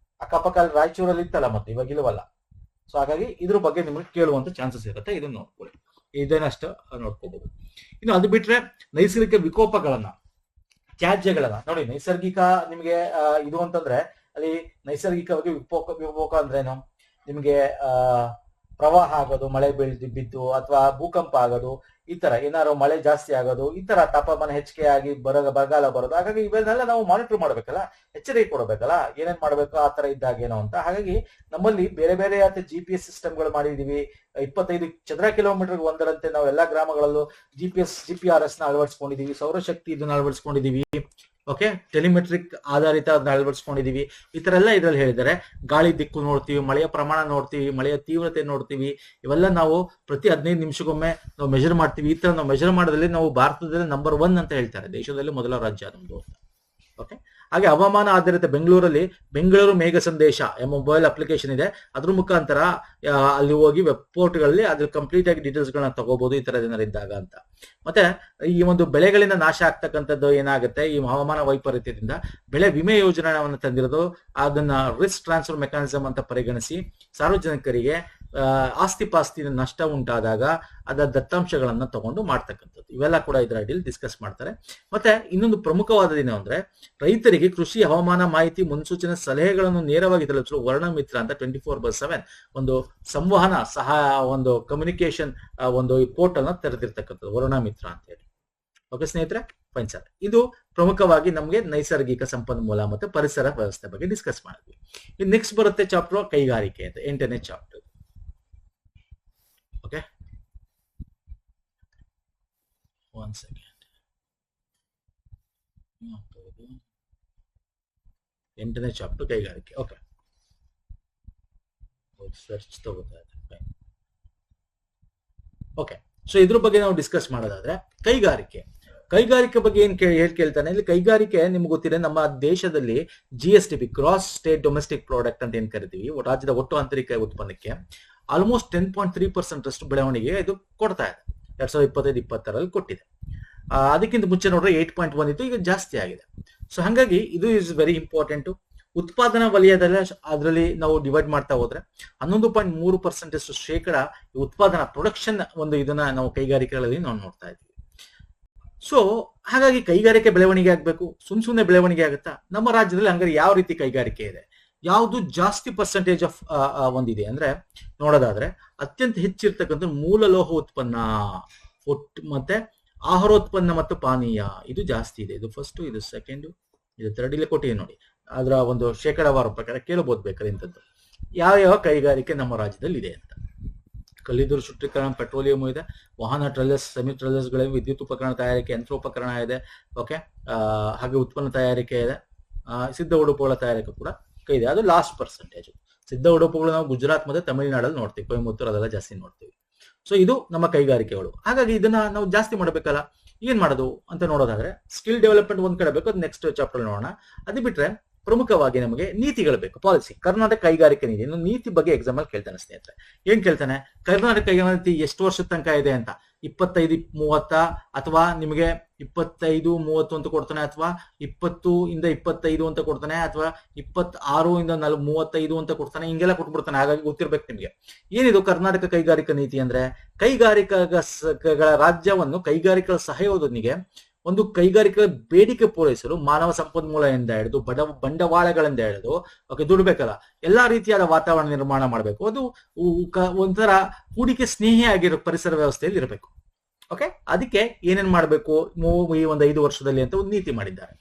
ಅಕ್ಕಪಕ್ಕ ರಾಯಚೂರಲ್ಲಿ ಇತ್ತಲ್ಲ, ಮತ್ತೆ ಇವಾಗ ಇಲ್ವಲ್ಲ. ಸೊ ಹಾಗಾಗಿ ಇದ್ರ ಬಗ್ಗೆ ನಿಮಗೆ ಕೇಳುವಂತ ಚಾನ್ಸಸ್ ಇರುತ್ತೆ, ಇದನ್ನ ನೋಡ್ಕೊಳ್ಳಿ, ಇದನ್ನಷ್ಟು ನೋಡ್ಕೋಬಹುದು. ಇನ್ನು ಅದು ಬಿಟ್ರೆ ನೈಸರ್ಗಿಕ ವಿಕೋಪಗಳನ್ನ, ತ್ಯಾಜ್ಯಗಳನ್ನ ನೋಡಿ. ನೈಸರ್ಗಿಕ ನಿಮಗೆ ಇದು ಅಂತಂದ್ರೆ ಅಲ್ಲಿ ನೈಸರ್ಗಿಕವಾಗಿ ವಿಕೋಪ ಅಂದ್ರೇನು, ನಿಮಗೆ ಪ್ರವಾಹ ಆಗೋದು, ಮಳೆ ಬಿದ್ದು ಅಥವಾ ಭೂಕಂಪ ಆಗೋದು, ಈ ತರ ಏನಾದ್ರು ಮಳೆ ಜಾಸ್ತಿ ಆಗೋದು, ಈ ತರ ತಾಪಮಾನ ಹೆಚ್ಚಿಗೆ ಆಗಿ ಬರಗಾಲ ಬರೋದು. ಹಾಗಾಗಿ ಇವೆಲ್ಲ ನಾವು ಮಾನಿಟರ್ ಮಾಡ್ಬೇಕಲ್ಲ, ಎಚ್ಚರಿಕೆ ಕೊಡಬೇಕಲ್ಲ, ಏನೇನ್ ಮಾಡ್ಬೇಕು ಆ ತರ ಇದ್ದಾಗೇನೋ ಅಂತ. ಹಾಗಾಗಿ ನಮ್ಮಲ್ಲಿ ಬೇರೆ ಬೇರೆ GPS ಸಿಸ್ಟಮ್ಗಳು ಮಾಡಿದೀವಿ. 25 ಚದರ ಕಿಲೋಮೀಟರ್ ಒಂದರಂತೆ ನಾವು ಎಲ್ಲಾ ಗ್ರಾಮಗಳಲ್ಲೂ GPRS ನ ಅಳವಡಿಸ್ಕೊಂಡಿದೀವಿ. ಸೌರಶಕ್ತಿ ಇದನ್ನ ಅಳವಡಿಸ್ಕೊಂಡಿದೀವಿ. ಓಕೆ, ಟೆಲಿಮೆಟ್ರಿಕ್ ಆಧಾರಿತ ಅದನ್ನ ಅಳವಡಿಸ್ಕೊಂಡಿದೀವಿ. ಈ ತರ ಎಲ್ಲ ಇದ್ರಲ್ಲಿ ಹೇಳಿದ್ದಾರೆ. ಗಾಳಿ ದಿಕ್ಕು ನೋಡ್ತೀವಿ, ಮಳೆಯ ಪ್ರಮಾಣ ನೋಡ್ತೀವಿ, ಮಳೆಯ ತೀವ್ರತೆ ನೋಡ್ತೀವಿ. ಇವೆಲ್ಲ ನಾವು ಪ್ರತಿ 15 ನಿಮಿಷಕ್ಕೊಮ್ಮೆ ನಾವು ಮೆಜರ್ ಮಾಡ್ತೀವಿ. ಈ ತರ ನಾವು ಮೆಜರ್ ಮಾಡೋದ್ರಲ್ಲಿ ನಾವು ಭಾರತದಲ್ಲಿ ನಂಬರ್ 1 ಅಂತ ಹೇಳ್ತಾರೆ, ದೇಶದಲ್ಲಿ ಮೊದಲ ರಾಜ್ಯ ನಮ್ದು. ಓಕೆ, ಹಾಗೆ ಹವಾಮಾನ ಆಧಾರಿತ ಬೆಂಗಳೂರಲ್ಲಿ ಬೆಂಗಳೂರು ಮೇಘ ಸಂದೇಶ ಎಂಬ ಮೊಬೈಲ್ ಅಪ್ಲಿಕೇಶನ್ ಇದೆ. ಅದ್ರ ಮುಖಾಂತರ ಅಲ್ಲಿ ಹೋಗಿ ವೆಬ್ ಪೋರ್ಟ್ಗಳಲ್ಲಿ ಅದ್ರ ಕಂಪ್ಲೀಟ್ ಆಗಿ ಡೀಟೇಲ್ಸ್ ಗಳನ್ನ ತಗೋಬಹುದು, ಈ ತರ ಏನಾರು ಇದ್ದಾಗ ಅಂತ. ಮತ್ತೆ ಈ ಒಂದು ಬೆಳೆಗಳಿಂದ ನಾಶ ಆಗ್ತಕ್ಕಂಥದ್ದು ಏನಾಗುತ್ತೆ, ಈ ಹವಾಮಾನ ವೈಪರೀತ್ಯದಿಂದ ಬೆಳೆ ವಿಮೆ ಯೋಜನೆಯನ್ನು ತಂದಿರೋದು, ಅದನ್ನ ರಿಸ್ಕ್ ಟ್ರಾನ್ಸ್ಫರ್ ಮೆಕ್ಯಾನಿಸಮ್ ಅಂತ ಪರಿಗಣಿಸಿ ಸಾರ್ವಜನಿಕರಿಗೆ ಆಸ್ತಿ ಪಾಸ್ತಿ ನಷ್ಟ ಉಂಟಾದಾಗ ಅದರ ದತ್ತಾಂಶಗಳನ್ನ ತಗೊಂಡು ಮಾಡ್ತಕ್ಕಂಥದ್ದು. ಇವೆಲ್ಲ ಕೂಡ ಇದರ ಅಡಿಯಲ್ಲಿ ಡಿಸ್ಕಸ್ ಮಾಡ್ತಾರೆ. ಮತ್ತೆ ಇನ್ನೊಂದು ಪ್ರಮುಖವಾದದೇನು ಅಂದ್ರೆ, ರೈತರಿಗೆ ಕೃಷಿ ಹವಾಮಾನ ಮಾಹಿತಿ ಮುನ್ಸೂಚನೆ ಸಲಹೆಗಳನ್ನು ನೇರವಾಗಿ ತಲುಪಿಸಲು ವರ್ಣಮಿತ್ರ ಅಂತ 24/7 ಒಂದು ಸಂವಹನ ಒಂದು ಕಮ್ಯುನಿಕೇಶನ್ ಒಂದು ಪೋರ್ಟಲ್ ನ ತೆರೆದಿರ್ತಕ್ಕಂಥದ್ದು ವರ್ಣಮಿತ್ರ ಅಂತ ಹೇಳಿ. ಓಕೆ ಸ್ನೇಹಿತರೆ, ಫೈನ್ ಸರ್. ಇದು ಪ್ರಮುಖವಾಗಿ ನಮಗೆ ನೈಸರ್ಗಿಕ ಸಂಪನ್ಮೂಲ ಮತ್ತೆ ಪರಿಸರ ವ್ಯವಸ್ಥೆ ಬಗ್ಗೆ ಡಿಸ್ಕಸ್ ಮಾಡಿದ್ವಿ. ಇನ್ನು ನೆಕ್ಸ್ಟ್ ಬರುತ್ತೆ ಚಾಪ್ಟರ್ ಕೈಗಾರಿಕೆ ಅಂತ, 8ನೇ ಚಾಪ್ಟರ್. Okay, 1 second. 8ನೇ ಚಾಪ್ಟರ್ ಕೈಗಾರಿಕೆ. ಓಕೆ, ಸರ್ಚ್ ತಗೋತಾ ಇದೆ. ಓಕೆ, ಸೊ ಇದ್ರ ಬಗ್ಗೆ ನಾವು ಡಿಸ್ಕಸ್ ಮಾಡೋದಾದ್ರೆ ಕೈಗಾರಿಕೆ ಬಗ್ಗೆ ಏನ್ ಕೇಳ್ತಾನೆ ಇಲ್ಲಿ. ಕೈಗಾರಿಕೆ ನಿಮ್ಗೆ ಗೊತ್ತಿದೆ, ನಮ್ಮ ದೇಶದಲ್ಲಿ GSTP gross state domestic product ಅಂತ ಏನ್ ಕರಿತೀವಿ, ರಾಜ್ಯದ ಒಟ್ಟು ಆಂತರಿಕ ಉತ್ಪನ್ನಕ್ಕೆ ಆಲ್ಮೋಸ್ಟ್ 10.3% ಅಷ್ಟು ಬೆಳವಣಿಗೆ ಇದು ಕೊಡ್ತಾ ಇದೆ. 2025-26 ಕೊಟ್ಟಿದೆ. ಅದಕ್ಕಿಂತ ಮುಂಚೆ ನೋಡ್ರೆ 8.1 ಇತ್ತು, ಈಗ ಜಾಸ್ತಿ ಆಗಿದೆ. ಸೊ ಹಾಗಾಗಿ ಇದು ಇಸ್ ವೆರಿ ಇಂಪಾರ್ಟೆಂಟ್. ಉತ್ಪಾದನಾ ವಲಯದಲ್ಲಿ ಅದರಲ್ಲಿ ನಾವು ಡಿವೈಡ್ ಮಾಡ್ತಾ ಹೋದ್ರೆ 11.3% ಶೇಕಡ ಉತ್ಪಾದನಾ ಪ್ರೊಡಕ್ಷನ್ ಒಂದು ಇದನ್ನ ನಾವು ಕೈಗಾರಿಕೆಗಳಲ್ಲಿ ನಾವು ನೋಡ್ತಾ ಇದ್ದೀವಿ. ಸೊ ಹಾಗಾಗಿ ಕೈಗಾರಿಕೆ ಬೆಳವಣಿಗೆ ಆಗ್ಬೇಕು, ಸುಮ್ನೆ ಬೆಳವಣಿಗೆ ಆಗುತ್ತಾ? ನಮ್ಮ ರಾಜ್ಯದಲ್ಲಿ ಹಂಗಾರೆ ಯಾವ ರೀತಿ ಕೈಗಾರಿಕೆ ಇದೆ, ಯಾವುದು ಜಾಸ್ತಿ ಪರ್ಸೆಂಟೇಜ್ ಆಫ್ ಒಂದಿದೆ ಅಂದ್ರೆ ನೋಡೋದಾದ್ರೆ, ಅತ್ಯಂತ ಹೆಚ್ಚಿರ್ತಕ್ಕಂಥ ಮೂಲ ಲೋಹ ಉತ್ಪನ್ನ ಮತ್ತೆ ಆಹಾರೋತ್ಪನ್ನ ಮತ್ತು ಪಾನೀಯ ಇದು ಜಾಸ್ತಿ ಇದೆ. ಇದು ಫಸ್ಟ್, ಇದು ಸೆಕೆಂಡ್, ಇದು ಥರ್ಡ್. ಇಲ್ಲಿ ಕೊಟ್ಟಿದೆ ನೋಡಿ, ಅದರ ಒಂದು ಶೇಕಡಾವಾರು ಪ್ರಕಾರ ಕೇಳಬಹುದು ಬೇಕಾದ್ರೆ ಇಂಥದ್ದು ಯಾವ ಕೈಗಾರಿಕೆ ನಮ್ಮ ರಾಜ್ಯದಲ್ಲಿ ಇದೆ ಅಂತ. ಕಲ್ಲಿದ್ದಲು ಶುದ್ಧೀಕರಣ, ಪೆಟ್ರೋಲಿಯಂ ಇದೆ, ವಾಹನ ಟ್ರಲ್ಲೆಸ್, ಸೆಮಿ ಟ್ರಲ್ಲೆಸ್ಗಳಿವೆ, ವಿದ್ಯುತ್ ಉಪಕರಣ ತಯಾರಿಕೆ, ಯಂತ್ರೋಪಕರಣ ಇದೆ. ಓಕೆ, ಹಾಗೆ ಉತ್ಪನ್ನ ತಯಾರಿಕೆ ಇದೆ, ಸಿದ್ಧ ಉಡುಪುಗಳ ತಯಾರಿಕೆ ಕೂಡ ಇದೆ. ಅದು ಲಾಸ್ಟ್ ಪರ್ಸೆಂಟೇಜ್. ಸಿದ್ಧ ಉಡುಪುಗಳು ನಾವು ಗುಜರಾತ್ ಮತ್ತೆ ತಮಿಳುನಾಡಲ್ಲಿ ನೋಡ್ತೀವಿ, ಕೊಯಮತ್ತೂರು ಅದೆಲ್ಲ ಜಾಸ್ತಿ ನೋಡ್ತೀವಿ. ಸೊ ಇದು ನಮ್ಮ ಕೈಗಾರಿಕೆಗಳು. ಹಾಗಾಗಿ ಇದನ್ನ ನಾವು ಜಾಸ್ತಿ ಮಾಡಬೇಕಲ್ಲ, ಏನ್ ಮಾಡೋದು ಅಂತ ನೋಡೋದಾದ್ರೆ ಸ್ಕಿಲ್ ಡೆವಲಪ್ಮೆಂಟ್ ಒಂದ್ ಕಡೆ ಬೇಕು, ಅದು ನೆಕ್ಸ್ಟ್ ಚಾಪ್ಟರ್ ನೋಡೋಣ. ಅದು ಬಿಟ್ರೆ ಪ್ರಮುಖವಾಗಿ ನಮಗೆ ನೀತಿಗಳು ಬೇಕು, ಪಾಲಿಸಿ. ಕರ್ನಾಟಕ ಕೈಗಾರಿಕೆ ನೀತಿ, ನೀತಿ ಬಗ್ಗೆ ಎಕ್ಸಾಮ್ ಅಲ್ಲಿ ಕೇಳ್ತಾನೆ ಸ್ನೇಹಿತರೆ. ಏನ್ ಕೇಳ್ತಾನೆ, ಕರ್ನಾಟಕ ಕೈಗಾರಿಕೆ ನೀತಿ ಎಷ್ಟು ವರ್ಷದ ತನಕ ಇದೆ ಅಂತ, 25-30 ಅಥವಾ ನಿಮಗೆ 25-30 ಅಂತ ಕೊಡ್ತಾನೆ, ಅಥವಾ 20-25 ಅಂತ ಕೊಡ್ತಾನೆ, ಅಥವಾ 26-35 ಅಂತ ಕೊಡ್ತಾನೆ, ಹಿಂಗೆಲ್ಲ ಕೊಟ್ಬಿಡ್ತಾನೆ. ಹಾಗಾಗಿ ಗೊತ್ತಿರ್ಬೇಕು ನಿಮ್ಗೆ ಏನಿದು ಕರ್ನಾಟಕ ಕೈಗಾರಿಕಾ ನೀತಿ ಅಂದ್ರೆ. ಕೈಗಾರಿಕೆಗಳ ರಾಜ್ಯವನ್ನು ಕೈಗಾರಿಕೆಗಳ ಸಹಯೋಗದೊಂದಿಗೆ ಒಂದು ಕೈಗಾರಿಕಾ ಬೇಡಿಕೆ ಪೂರೈಸಲು ಮಾನವ ಸಂಪನ್ಮೂಲದಿಂದ ಹಿಡಿದು ಬಂಡವಾಳಗಳಿಂದ ಹಿಡಿದು ದುಡ್ಡು ಬೇಕಲ್ಲ, ಎಲ್ಲಾ ರೀತಿಯಾದ ವಾತಾವರಣ ನಿರ್ಮಾಣ ಮಾಡಬೇಕು. ಅದು ಒಂಥರ ಹೂಡಿಕೆ ಸ್ನೇಹಿ ಆಗಿರೋ ಪರಿಸರ ವ್ಯವಸ್ಥೆಯಲ್ಲಿ ಇರಬೇಕು. ಓಕೆ, ಅದಕ್ಕೆ ಏನೇನ್ ಮಾಡಬೇಕು ಈ ಒಂದು 5 ವರ್ಷದಲ್ಲಿ ಅಂತ ಒಂದು ನೀತಿ ಮಾಡಿದ್ದಾರೆ.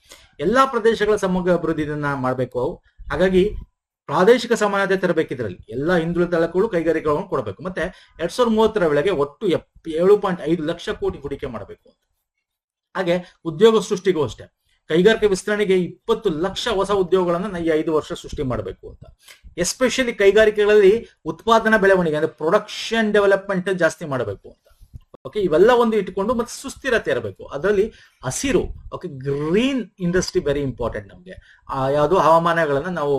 ಎಲ್ಲಾ ಪ್ರದೇಶಗಳ ಸಮಗ್ರ ಅಭಿವೃದ್ಧಿ ಇದನ್ನ ಮಾಡಬೇಕು. ಹಾಗಾಗಿ ಪ್ರಾದೇಶಿಕ ಸಮಾನತೆ ತರಬೇಕು. ಇದರಲ್ಲಿ ಎಲ್ಲಾ ಹಿಂದುಳಿದ ತಾಲೂಕುಗಳು ಕೈಗಾರಿಕೆಗಳನ್ನು ಕೊಡಬೇಕು. ಮತ್ತೆ 2030ರ ವೇಳೆಗೆ ಒಟ್ಟು 7.5 ಲಕ್ಷ ಕೋಟಿ ಹೂಡಿಕೆ ಮಾಡಬೇಕು. ಹಾಗೆ ಉದ್ಯೋಗ ಸೃಷ್ಟಿಗೂ ಅಷ್ಟೇ, ಕೈಗಾರಿಕೆ ವಿಸ್ತರಣೆಗೆ 20 ಲಕ್ಷ ಹೊಸ ಉದ್ಯೋಗಗಳನ್ನ ಈ 5 ವರ್ಷ ಸೃಷ್ಟಿ ಮಾಡಬೇಕು ಅಂತ. ಎಸ್ಪೆಷಲಿ ಕೈಗಾರಿಕೆಗಳಲ್ಲಿ ಉತ್ಪಾದನಾ ಬೆಳವಣಿಗೆ ಅಂದ್ರೆ ಪ್ರೊಡಕ್ಷನ್ ಡೆವಲಪ್ಮೆಂಟ್ ಜಾಸ್ತಿ ಮಾಡಬೇಕು ಅಂತ. ಓಕೆ, ಇವೆಲ್ಲ ಒಂದು ಇಟ್ಕೊಂಡು ಮತ್ತೆ ಸುಸ್ಥಿರತೆ ಇರಬೇಕು. ಅದರಲ್ಲಿ ಹಸಿರು, okay, green industry very important ನಮಗೆ. ಯಾವುದು ಹವಾಮಾನಗಳನ್ನ ನಾವು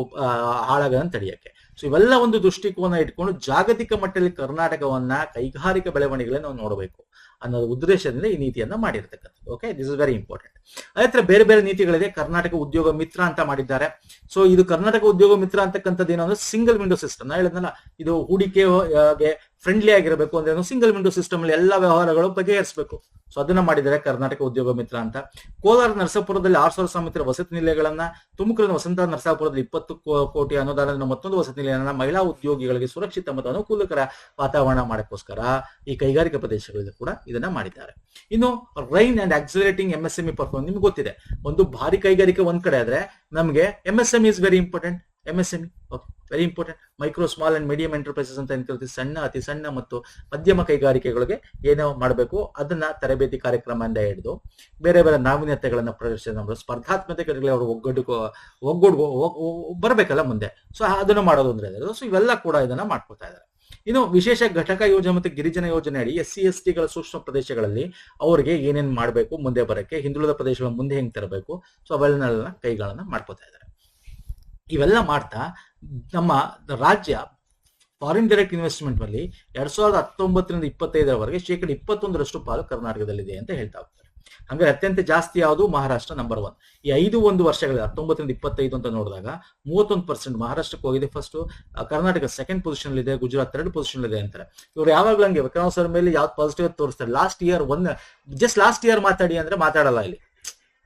ಹಾಳಾಗೋದನ್ನ ತಡೆಯಕ್ಕೆ. ಸೊ ಇವೆಲ್ಲ ಒಂದು ದೃಷ್ಟಿಕೋನ ಇಟ್ಕೊಂಡು ಜಾಗತಿಕ ಮಟ್ಟದಲ್ಲಿ ಕರ್ನಾಟಕವನ್ನ ಕೈಗಾರಿಕಾ ಬೆಳವಣಿಗೆಗಳನ್ನ ನಾವು ನೋಡಬೇಕು ಅನ್ನೋ ಉದ್ದೇಶದಿಂದ ಈ ನೀತಿಯನ್ನ ಮಾಡಿರ್ತಕ್ಕಂಥದ್ದು. Okay, this is very important. ಅದೇ ತರ ಬೇರೆ ಬೇರೆ ನೀತಿಗಳಿದೆ. ಕರ್ನಾಟಕ ಉದ್ಯೋಗ ಮಿತ್ರ ಅಂತ ಮಾಡಿದ್ದಾರೆ. ಸೊ ಇದು ಕರ್ನಾಟಕ ಉದ್ಯೋಗ ಮಿತ್ರ ಅಂತಕ್ಕಂಥದ್ದು ಏನೋ ಅಂದ್ರೆ ಸಿಂಗಲ್ ವಿಂಡೋ ಸಿಸ್ಟಮ್. ನಾ ಹೇಳಿದ್ನಲ್ಲ, ಇದು ಹೂಡಿಕೆಗೆ ಫ್ರೆಂಡ್ಲಿ ಆಗಿರಬೇಕು ಅಂದ್ರೆ ಸಿಂಗಲ್ ವಿಂಡೋ ಸಿಸ್ಟಮ್ ಅಲ್ಲಿ ಎಲ್ಲಾ ವ್ಯವಹಾರಗಳು ಬಗೆಹರಿಸಬೇಕು. ಸೊ ಅದನ್ನ ಮಾಡಿದ್ದಾರೆ ಕರ್ನಾಟಕ ಉದ್ಯೋಗ ಮಿತ್ರ ಅಂತ. ಕೋಲಾರ ನರಸಾಪುರದಲ್ಲಿ 6,000 ಸಮಿತಿಯ ವಸತಿ ನಿಲಯಗಳನ್ನ, ತುಮಕೂರಿನ ವಸಂತ ನರಸಾಪುರದಲ್ಲಿ 20 ಕೋಟಿ ಅನುದಾನದ ಮತ್ತೊಂದು ವಸತಿ ನಿಲಯನ ಮಹಿಳಾ ಉದ್ಯೋಗಿಗಳಿಗೆ ಸುರಕ್ಷಿತ ಮತ್ತು ಅನುಕೂಲಕರ ವಾತಾವರಣ ಮಾಡಕ್ಕೋಸ್ಕರ ಈ ಕೈಗಾರಿಕಾ ಪ್ರದೇಶಗಳಲ್ಲಿ ಕೂಡ ಇದನ್ನ ಮಾಡಿದ್ದಾರೆ. ಇನ್ನು rain and accelerating MSME performance ನಿಮ್ಗೆ ಗೊತ್ತಿದೆ. ಒಂದು ಭಾರಿ ಕೈಗಾರಿಕೆ ಒಂದ್ ಕಡೆ ಆದ್ರೆ ನಮಗೆ MSME is very important. MSME okay, very important. Micro small and medium enterprises ಅಂತ ಏನ್ ಕರಿತೀವಿ, ಸಣ್ಣ, ಅತಿ ಸಣ್ಣ ಮತ್ತು ಮಧ್ಯಮ ಕೈಗಾರಿಕೆಗಳಿಗೆ ಏನೋ ಮಾಡಬೇಕು ಅದನ್ನ ತರಬೇತಿ ಕಾರ್ಯಕ್ರಮದಿಂದ ಹಿಡಿದು ಬೇರೆ ಬೇರೆ ನಾವೀನ್ಯತೆಗಳನ್ನ ಪ್ರದರ್ಶನ ಮಾಡೋ ಸ್ಪರ್ಧಾತ್ಮಕತೆಗಳಿಗೆ ಅವರು ಒಗ್ಗೂಡ್ಗು ಬರಬೇಕಲ್ಲ ಮುಂದೆ. ಸೊ ಅದನ್ನ ಮಾಡೋದು ಅಂದ್ರೆ ಸೊ ಇವೆಲ್ಲ ಕೂಡ ಇದನ್ನ ಮಾಡ್ಕೊತಾ ಇದ್ದಾರೆ. ಇನ್ನು ವಿಶೇಷ ಘಟಕ ಯೋಜನೆ ಮತ್ತು ಗಿರಿಜನ ಯೋಜನೆ ಅಡಿ SC/STಗಳ ಸೂಕ್ಷ್ಮ ಪ್ರದೇಶಗಳಲ್ಲಿ ಅವರಿಗೆ ಏನೇನ್ ಮಾಡಬೇಕು ಮುಂದೆ ಬರಕ್ಕೆ, ಹಿಂದುಳಿದ ಪ್ರದೇಶಗಳ ಮುಂದೆ ಹೆಂಗ್ ತರಬೇಕು, ಸೊ ಅವೆಲ್ಲ ಕೈಗಳನ್ನ ಮಾಡ್ಕೊತಾ ಇದ್ದಾರೆ. ಇವೆಲ್ಲ ಮಾಡ್ತಾ ನಮ್ಮ ರಾಜ್ಯ ಫಾರಿನ್ ಡೈರೆಕ್ಟ್ ಇನ್ವೆಸ್ಟ್ಮೆಂಟ್ ನಲ್ಲಿ 2019ರಿಂದ 25ರವರೆಗೆ 21% ಪಾಲು ಕರ್ನಾಟಕದಲ್ಲಿದೆ ಅಂತ ಹೇಳ್ತಾ ಹೋಗ್ತಾರೆ. ಹಂಗೆ ಅತ್ಯಂತ ಜಾಸ್ತಿ ಯಾವುದು, ಮಹಾರಾಷ್ಟ್ರ ನಂಬರ್ 1. ಈ 5 ವರ್ಷಗಳಲ್ಲಿ 19ರಿಂದ 25 ಅಂತ ನೋಡಿದಾಗ 31% ಮಹಾರಾಷ್ಟ್ರಕ್ಕೆ ಹೋಗಿದೆ ಫಸ್ಟ್, ಕರ್ನಾಟಕ ಸೆಕೆಂಡ್ ಪೊಸಿಷನ್ ಇದೆ, ಗುಜರಾತ್ 3rd ಪೊಸಿಷನ್ ಇದೆ ಅಂತಾರೆ. ಇವ್ರು ಯಾವಾಗ್ಲೂ ಹಂಗೆ ವಿಕ್ರಮ್ ಸರ್ ಮೇಲೆ ಯಾವ್ದು ಪಾಸಿಟಿವ್ ತೋರಿಸ್ತಾರೆ. ಲಾಸ್ಟ್ ಇಯರ್ ಮಾತಾಡಿ ಅಂದ್ರೆ ಮಾತಾಡಲ್ಲ ಇಲ್ಲಿ.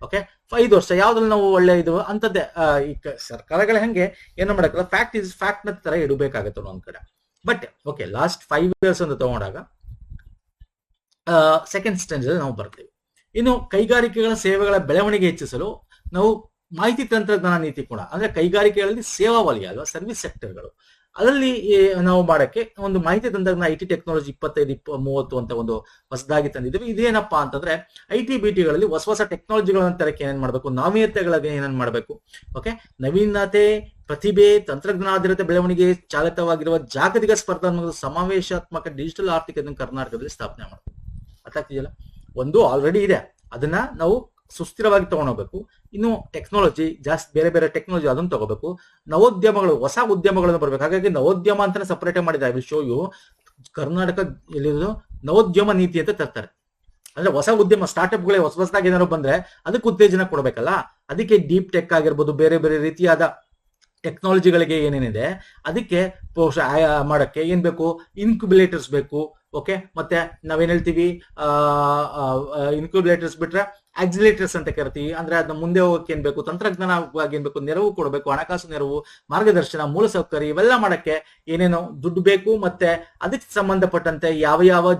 ಓಕೆ, 5 ವರ್ಷ ಯಾವ್ದ್ರಲ್ಲಿ ನಾವು ಒಳ್ಳೆ ಇದು ಅಂತದ್ದೇ ಈ ಸರ್ಕಾರಗಳ ಹೆಂಗೆ ಏನೋ ಮಾಡಕ್ಕಲ್ಲ, ಫ್ಯಾಕ್ಟ್ ಇಸ್ ಫ್ಯಾಕ್ಟ್ ನ ತರ ಇಡಬೇಕಾಗತ್ತೆ ಒಂದ್ ಕಡೆ. ಬಟ್ ಓಕೆ, ಲಾಸ್ಟ್ 5 years ಅಂತ ತಗೊಂಡಾಗ ಸೆಕೆಂಡ್ ಸ್ಟೇಜ್ ಅಲ್ಲಿ ನಾವು ಬರ್ತೀವಿ. ಇನ್ನು ಕೈಗಾರಿಕೆಗಳ ಸೇವೆಗಳ ಬೆಳವಣಿಗೆ ಹೆಚ್ಚಿಸಲು ನಾವು ಮಾಹಿತಿ ತಂತ್ರಜ್ಞಾನ ನೀತಿ ಕೂಡ, ಅಂದ್ರೆ ಕೈಗಾರಿಕೆಗಳಲ್ಲಿ ಸೇವಾ ವಲಯ ಅಲ್ವಾ, ಸರ್ವಿಸ್ ಸೆಕ್ಟರ್ಗಳು, ಅದರಲ್ಲಿ ನಾವು ಮಾಡಕ್ಕೆ ಒಂದು ಮಾಹಿತಿ ತಂತ್ರಜ್ಞಾನ IT ಟೆಕ್ನಾಲಜಿ 25-30 ಅಂತ ಒಂದು ಹೊಸದಾಗಿ ತಂದಿದ್ದೀವಿ. ಇದೇನಪ್ಪಾ ಅಂತಂದ್ರೆ IT-BTಗಳಲ್ಲಿ ಹೊಸ ಟೆಕ್ನಾಲಜಿಗಳನ್ನ ತರಕ್ಕೆ ಏನೇನ್ ಮಾಡ್ಬೇಕು, ನಾವೀನ್ಯತೆಗಳಿಗೆ ಏನೇನ್ ಮಾಡ್ಬೇಕು, ಓಕೆ, ನವೀನತೆ, ಪ್ರತಿಭೆ, ತಂತ್ರಜ್ಞಾನಾಧಾರಿತ ಬೆಳವಣಿಗೆ ಚಾಲಿತವಾಗಿರುವ ಜಾಗತಿಕ ಸ್ಪರ್ಧಾತ್ಮಕ ಸಮಾವೇಶಾತ್ಮಕ ಡಿಜಿಟಲ್ ಆರ್ಥಿಕತೆಯನ್ನು ಕರ್ನಾಟಕದಲ್ಲಿ ಸ್ಥಾಪನೆ ಮಾಡಬೇಕು. ಅರ್ಥ ಆಗ್ತಿದೆಯಲ್ಲ, ಒಂದು ಆಲ್ರೆಡಿ ಇದೆ, ಅದನ್ನ ನಾವು ಸುಸ್ಥಿರವಾಗಿ ತಗೊಂಡೋಗ್ಬೇಕು. ಇನ್ನು ಟೆಕ್ನಾಲಜಿ ಜಾಸ್ತಿ, ಬೇರೆ ಬೇರೆ ಟೆಕ್ನಾಲಜಿ ಅದನ್ನು ತಗೋಬೇಕು. ನವೋದ್ಯಮಗಳು, ಹೊಸ ಉದ್ಯಮಗಳನ್ನು ಬರ್ಬೇಕು. ಹಾಗಾಗಿ ನವೋದ್ಯಮ ಅಂತಾನೆ ಸಪರೇಟ್ ಮಾಡಿದ್ದಾರೆ. I will show you. Karnataka ಎಲ್ಲಿರೋದು ನವೋದ್ಯಮ ನೀತಿ ಅಂತ ತರ್ತಾರೆ. ಅಂದ್ರೆ ಹೊಸ ಉದ್ಯಮ ಸ್ಟಾರ್ಟ್ಅಪ್ಗಳೇ ಹೊಸದಾಗಿ ಏನಾದ್ರು ಬಂದ್ರೆ ಅದಕ್ಕೆ ಉತ್ತೇಜನ ಕೊಡ್ಬೇಕಲ್ಲ. ಅದಕ್ಕೆ ಡೀಪ್ ಟೆಕ್ ಆಗಿರ್ಬೋದು, ಬೇರೆ ಬೇರೆ ರೀತಿಯಾದ ಟೆಕ್ನಾಲಜಿಗಳಿಗೆ ಏನೇನಿದೆ ಅದಕ್ಕೆ ಮಾಡಕ್ಕೆ ಏನ್ ಬೇಕು, ಇನ್ಕ್ಯುಬುಲೇಟರ್ಸ್ ಬೇಕು. ಓಕೆ, ಮತ್ತೆ ನಾವೇನ್ ಹೇಳ್ತೀವಿ, ಇನ್ಕ್ಯುಬುಲೇಟರ್ಸ್ ಬಿಟ್ರೆ ಆಕ್ಸಿಲೇಟರ್ಸ್ ಅಂತ ಕರಿತೀವಿ. ಅಂದ್ರೆ ಅದನ್ನ ಮುಂದೆ ಹೋಗಕ್ಕೆ ಏನ್ ಬೇಕು, ತಂತ್ರಜ್ಞಾನವಾಗಿ ಏನ್ ಬೇಕು, ನೆರವು ಕೊಡಬೇಕು, ಹಣಕಾಸು ನೆರವು, ಮಾರ್ಗದರ್ಶನ, ಮೂಲಸೌಕರ್ಯ ಇವೆಲ್ಲ ಮಾಡಕ್ಕೆ ಏನೇನೋ ದುಡ್ಡು ಬೇಕು. ಮತ್ತೆ ಅದಕ್ಕೆ ಸಂಬಂಧಪಟ್ಟಂತೆ ಯಾವ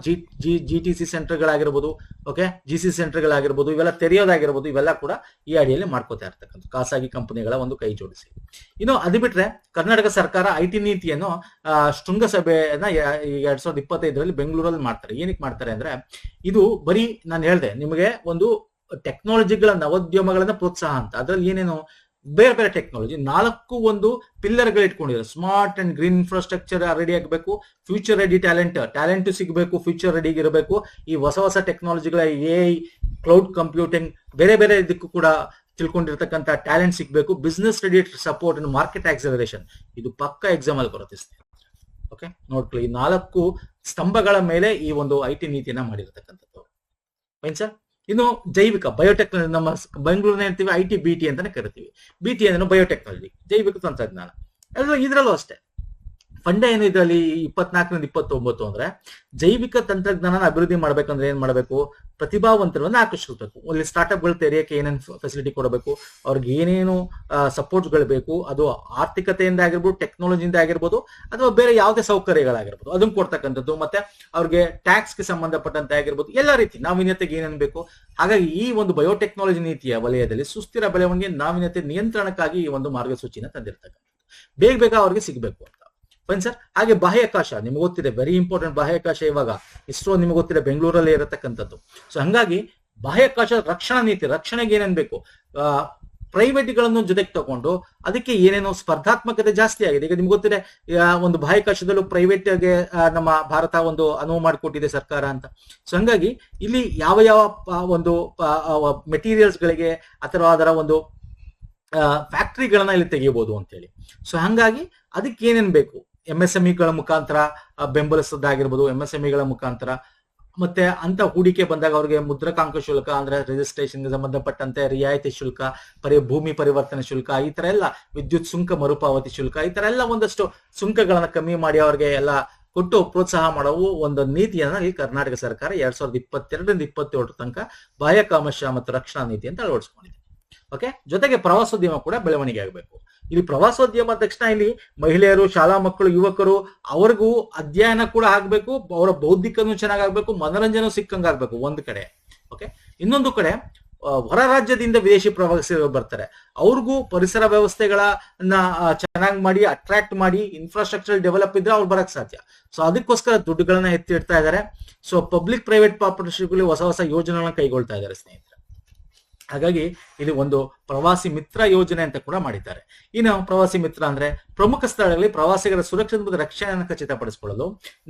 GTC ಸೆಂಟರ್ಗಳಾಗಿರ್ಬೋದು, ಓಕೆ, GC ಸೆಂಟರ್ಗಳಾಗಿರ್ಬೋದು, ಇವೆಲ್ಲ ತೆರೆಯೋದಾಗಿರ್ಬೋದು, ಇವೆಲ್ಲ ಕೂಡ ಈ ಅಡಿಯಲ್ಲಿ ಮಾಡ್ಕೋತಾ ಇರ್ತಕ್ಕಂಥ ಖಾಸಗಿ ಕಂಪನಿಗಳ ಒಂದು ಕೈ ಜೋಡಿಸಿ. ಇನ್ನು ಅದು ಬಿಟ್ರೆ ಕರ್ನಾಟಕ ಸರ್ಕಾರ IT ನೀತಿಯನ್ನು ಶೃಂಗಸಭೆಯನ್ನ 2025ರಲ್ಲಿ ಬೆಂಗಳೂರಲ್ಲಿ ಮಾಡ್ತಾರೆ. ಏನಕ್ಕೆ ಮಾಡ್ತಾರೆ ಅಂದ್ರೆ, ಇದು ಬರೀ ನಾನು ಹೇಳ್ದೆ ನಿಮಗೆ ಒಂದು ಟೆಕ್ನಾಲಜಿಗಳ ನವೋದ್ಯಮಗಳನ್ನ ಪ್ರೋತ್ಸಾಹ ಅಂತ. ಅದ್ರಲ್ಲಿ ಏನೇನು ಬೇರೆ ಬೇರೆ ಟೆಕ್ನಾಲಜಿ 4 ಒಂದು ಪಿಲ್ಲರ್ಗಳು ಇಟ್ಕೊಂಡಿದ್ದಾರೆ. Smart and green infrastructure ready ಆಗಬೇಕು, ಫ್ಯೂಚರ್ ರೆಡಿ ಟ್ಯಾಲೆಂಟ್ ಸಿಗಬೇಕು, ಫ್ಯೂಚರ್ ರೆಡಿ ಇರಬೇಕು. ಈ ಹೊಸ ಟೆಕ್ನಾಲಜಿಗಳ AI, ಕ್ಲೌಡ್ ಕಂಪ್ಯೂಟಿಂಗ್, ಬೇರೆ ಬೇರೆ ಇದಕ್ಕೂ ಕೂಡ ತಿಳ್ಕೊಂಡಿರ್ತಕ್ಕಂಥ ಟ್ಯಾಲೆಂಟ್ ಸಿಗಬೇಕು. Business ready support and market acceleration, ಇದು ಪಕ್ಕ ಎಕ್ಸಾಮ್ ಅಲ್ಲಿ ಬರುತ್ತೆ. ಓಕೆ, ನೋಡ್ಕೊಳ್ಳಿ, ಈ 4 ಸ್ತಂಭಗಳ ಮೇಲೆ ಈ ಒಂದು IT ನೀತಿಯನ್ನ ಮಾಡಿರ್ತಕ್ಕಂಥದ್ದು. Fine sir. ಇನ್ನು ಜೈವಿಕ ಬಯೋಟೆಕ್ನಾಲಜಿ, ನಮ್ಮ ಬೆಂಗಳೂರಿನ ಹೇಳ್ತೀವಿ IT-BT ಅಂತಾನೆ ಕರಿತೀವಿ. BT ಅಂದ್ರೆ ಬಯೋಟೆಕ್ನಾಲಜಿ, ಜೈವಿಕ ತಂತ್ರಜ್ಞಾನ. ಇದ್ರಲ್ಲೂ ಅಷ್ಟೇ ಫಂಡ ಏನು ಇದರಲ್ಲಿ 24ರಿಂದ 29 ಅಂದ್ರೆ ಜೈವಿಕ ತಂತ್ರಜ್ಞಾನ ಅಭಿವೃದ್ಧಿ ಮಾಡ್ಬೇಕಂದ್ರೆ ಏನ್ ಮಾಡಬೇಕು, ಪ್ರತಿಭಾವಂತರನ್ನ ಆಕರ್ಷಿಸಬೇಕು. ಅಲ್ಲಿ ಸ್ಟಾರ್ಟ್ಅಪ್ ಗಳು ತೆರೆಯಕ್ಕೆ ಏನೇನು ಫೆಸಿಲಿಟಿ ಕೊಡಬೇಕು, ಅವ್ರಿಗೆ ಏನೇನು ಸಪೋರ್ಟ್ ಗಳು ಬೇಕು, ಅದು ಆರ್ಥಿಕತೆಯಿಂದ ಆಗಿರ್ಬೋದು, ಟೆಕ್ನಾಲಜಿಯಿಂದ ಆಗಿರ್ಬೋದು, ಅಥವಾ ಬೇರೆ ಯಾವುದೇ ಸೌಕರ್ಯಗಳಾಗಿರ್ಬೋದು ಅದನ್ನ ಕೊಡ್ತಕ್ಕಂಥದ್ದು. ಮತ್ತೆ ಅವ್ರಿಗೆ ಟ್ಯಾಕ್ಸ್ಗೆ ಸಂಬಂಧಪಟ್ಟಂತೆ ಆಗಿರ್ಬೋದು, ಎಲ್ಲ ರೀತಿ ನಾವೀನ್ಯತೆಗೆ ಏನೇನು ಬೇಕು. ಹಾಗಾಗಿ ಈ ಒಂದು ಬಯೋಟೆಕ್ನಾಲಜಿ ನೀತಿಯ ವಲಯದಲ್ಲಿ ಸುಸ್ಥಿರ ಬೆಳವಣಿಗೆ ನಾವೀನ್ಯತೆ ನಿಯಂತ್ರಣಕ್ಕಾಗಿ ಈ ಒಂದು ಮಾರ್ಗಸೂಚಿನ ತಂದಿರ್ತಕ್ಕಂಥದ್ದು. ಬೇಗ ಅವ್ರಿಗೆ ಸಿಗಬೇಕು ಅಂತ. Fine sir. ಹಾಗೆ ಬಾಹ್ಯಾಕಾಶ ನಿಮ್ಗೆ ಗೊತ್ತಿದೆ, ವೆರಿ ಇಂಪಾರ್ಟೆಂಟ್. ಬಾಹ್ಯಾಕಾಶ ಇವಾಗ ಇಸ್ರೋ ನಿಮ್ಗೆ ಗೊತ್ತಿದೆ ಬೆಂಗಳೂರಲ್ಲಿ ಇರತಕ್ಕಂಥದ್ದು. ಸೊ ಹಂಗಾಗಿ ಬಾಹ್ಯಾಕಾಶ ರಕ್ಷಣಾ ನೀತಿ, ರಕ್ಷಣೆಗೆ ಏನೇನ್ ಬೇಕು, ಪ್ರೈವೇಟ್ ಗಳನ್ನು ಜೊತೆಗೆ ತಗೊಂಡು ಅದಕ್ಕೆ ಏನೇನೋ ಸ್ಪರ್ಧಾತ್ಮಕತೆ ಜಾಸ್ತಿ ಆಗಿದೆ. ಈಗ ನಿಮ್ಗೆ ಗೊತ್ತಿದೆ ಒಂದು ಬಾಹ್ಯಾಕಾಶದಲ್ಲೂ ಪ್ರೈವೇಟ್ಗೆ ನಮ್ಮ ಭಾರತ ಒಂದು ಅನುವು ಮಾಡಿಕೊಟ್ಟಿದೆ ಸರ್ಕಾರ ಅಂತ. ಸೊ ಹಂಗಾಗಿ ಇಲ್ಲಿ ಯಾವ ಯಾವ ಒಂದು ಮೆಟೀರಿಯಲ್ಸ್ ಗಳಿಗೆ ಅಥವಾ ಅದರ ಒಂದು ಫ್ಯಾಕ್ಟ್ರಿಗಳನ್ನ ಇಲ್ಲಿ ತೆಗಿಬಹುದು ಅಂತೇಳಿ. ಸೊ ಹಂಗಾಗಿ ಅದಕ್ಕೆ ಏನೇನ್ ಬೇಕು, MSMEಗಳ ಮುಖಾಂತರ ಬೆಂಬಲಿಸೋದಾಗಿರ್ಬೋದು, MSMEಗಳ ಮುಖಾಂತರ. ಮತ್ತೆ ಅಂತ ಹೂಡಿಕೆ ಬಂದಾಗ ಅವ್ರಿಗೆ ಮುದ್ರಕಾಂಕ ಶುಲ್ಕ ಅಂದ್ರೆ ರಿಜಿಸ್ಟ್ರೇಷನ್ಗೆ ಸಂಬಂಧಪಟ್ಟಂತೆ ರಿಯಾಯಿತಿ ಶುಲ್ಕ, ಭೂಮಿ ಪರಿವರ್ತನೆ ಶುಲ್ಕ, ಈ ತರ ಎಲ್ಲ, ವಿದ್ಯುತ್ ಸುಂಕ ಮರುಪಾವತಿ ಶುಲ್ಕ, ಈ ತರ ಎಲ್ಲ ಒಂದಷ್ಟು ಸುಂಕಗಳನ್ನ ಕಮ್ಮಿ ಮಾಡಿ ಅವ್ರಿಗೆ ಎಲ್ಲ ಕೊಟ್ಟು ಪ್ರೋತ್ಸಾಹ ಮಾಡುವ ಒಂದು ನೀತಿಯನ್ನ ಈ ಕರ್ನಾಟಕ ಸರ್ಕಾರ 2022ರಿಂದ 27 ತನಕ ಬಾಹ್ಯಾಕಾಶ ಮತ್ತು ರಕ್ಷಣಾ ನೀತಿ ಅಂತ ಅಳವಡಿಸಿಕೊಂಡಿದೆ. ಓಕೆ. ಜೊತೆಗೆ ಪ್ರವಾಸೋದ್ಯಮ ಕೂಡ ಬೆಳವಣಿಗೆ ಆಗಬೇಕು. ಇಲ್ಲಿ ಪ್ರವಾಸೋದ್ಯಮ ತಕ್ಷಣ ಇಲ್ಲಿ ಮಹಿಳೆಯರು, ಶಾಲಾ ಮಕ್ಕಳು, ಯುವಕರು ಅವ್ರಿಗೂ ಅಧ್ಯಯನ ಕೂಡ ಆಗ್ಬೇಕು, ಅವರ ಬೌದ್ಧಿಕನೂ ಚೆನ್ನಾಗಾಗ್ಬೇಕು, ಮನೋರಂಜನೆ ಸಿಕ್ಕಂಗಾಗ್ಬೇಕು ಒಂದು ಕಡೆ. ಓಕೆ. ಇನ್ನೊಂದು ಕಡೆ ಹೊರ ರಾಜ್ಯದಿಂದ ವಿದೇಶಿ ಪ್ರವಾಸಿಗರು ಬರ್ತಾರೆ, ಅವ್ರಿಗೂ ಪರಿಸರ ವ್ಯವಸ್ಥೆಗಳನ್ನ ಚೆನ್ನಾಗಿ ಮಾಡಿ ಅಟ್ರಾಕ್ಟ್ ಮಾಡಿ ಇನ್ಫ್ರಾಸ್ಟ್ರಕ್ಚರ್ ಡೆವಲಪ್ ಇದ್ರೆ ಅವ್ರು ಬರಕ್ ಸಾಧ್ಯ. ಸೊ ಅದಕ್ಕೋಸ್ಕರ ದುಡ್ಡುಗಳನ್ನ ಎತ್ತಿಡ್ತಾ ಇದ್ದಾರೆ. ಸೊ ಪಬ್ಲಿಕ್ ಪ್ರೈವೇಟ್ ಪಾರ್ಟ್ನರ್ಶಿಪ್ ಹೊಸ ಯೋಜನೆಗಳನ್ನ ಕೈಗೊಳ್ತಾ ಇದ್ದಾರೆ ಸ್ನೇಹಿತರೆ. ಹಾಗಾಗಿ ಇಲ್ಲಿ ಒಂದು ಪ್ರವಾಸಿ ಮಿತ್ರ ಯೋಜನೆ ಅಂತ ಕೂಡ ಮಾಡಿದ್ದಾರೆ. ಇನ್ನು ಪ್ರವಾಸಿ ಮಿತ್ರ ಅಂದ್ರೆ ಪ್ರಮುಖ ಸ್ಥಳಗಳಲ್ಲಿ ಪ್ರವಾಸಿಗರ ಸುರಕ್ಷತೆ ಮತ್ತು ರಕ್ಷಣೆಯನ್ನು ಖಚಿತಪಡಿಸಿಕೊಳ್ಳಲು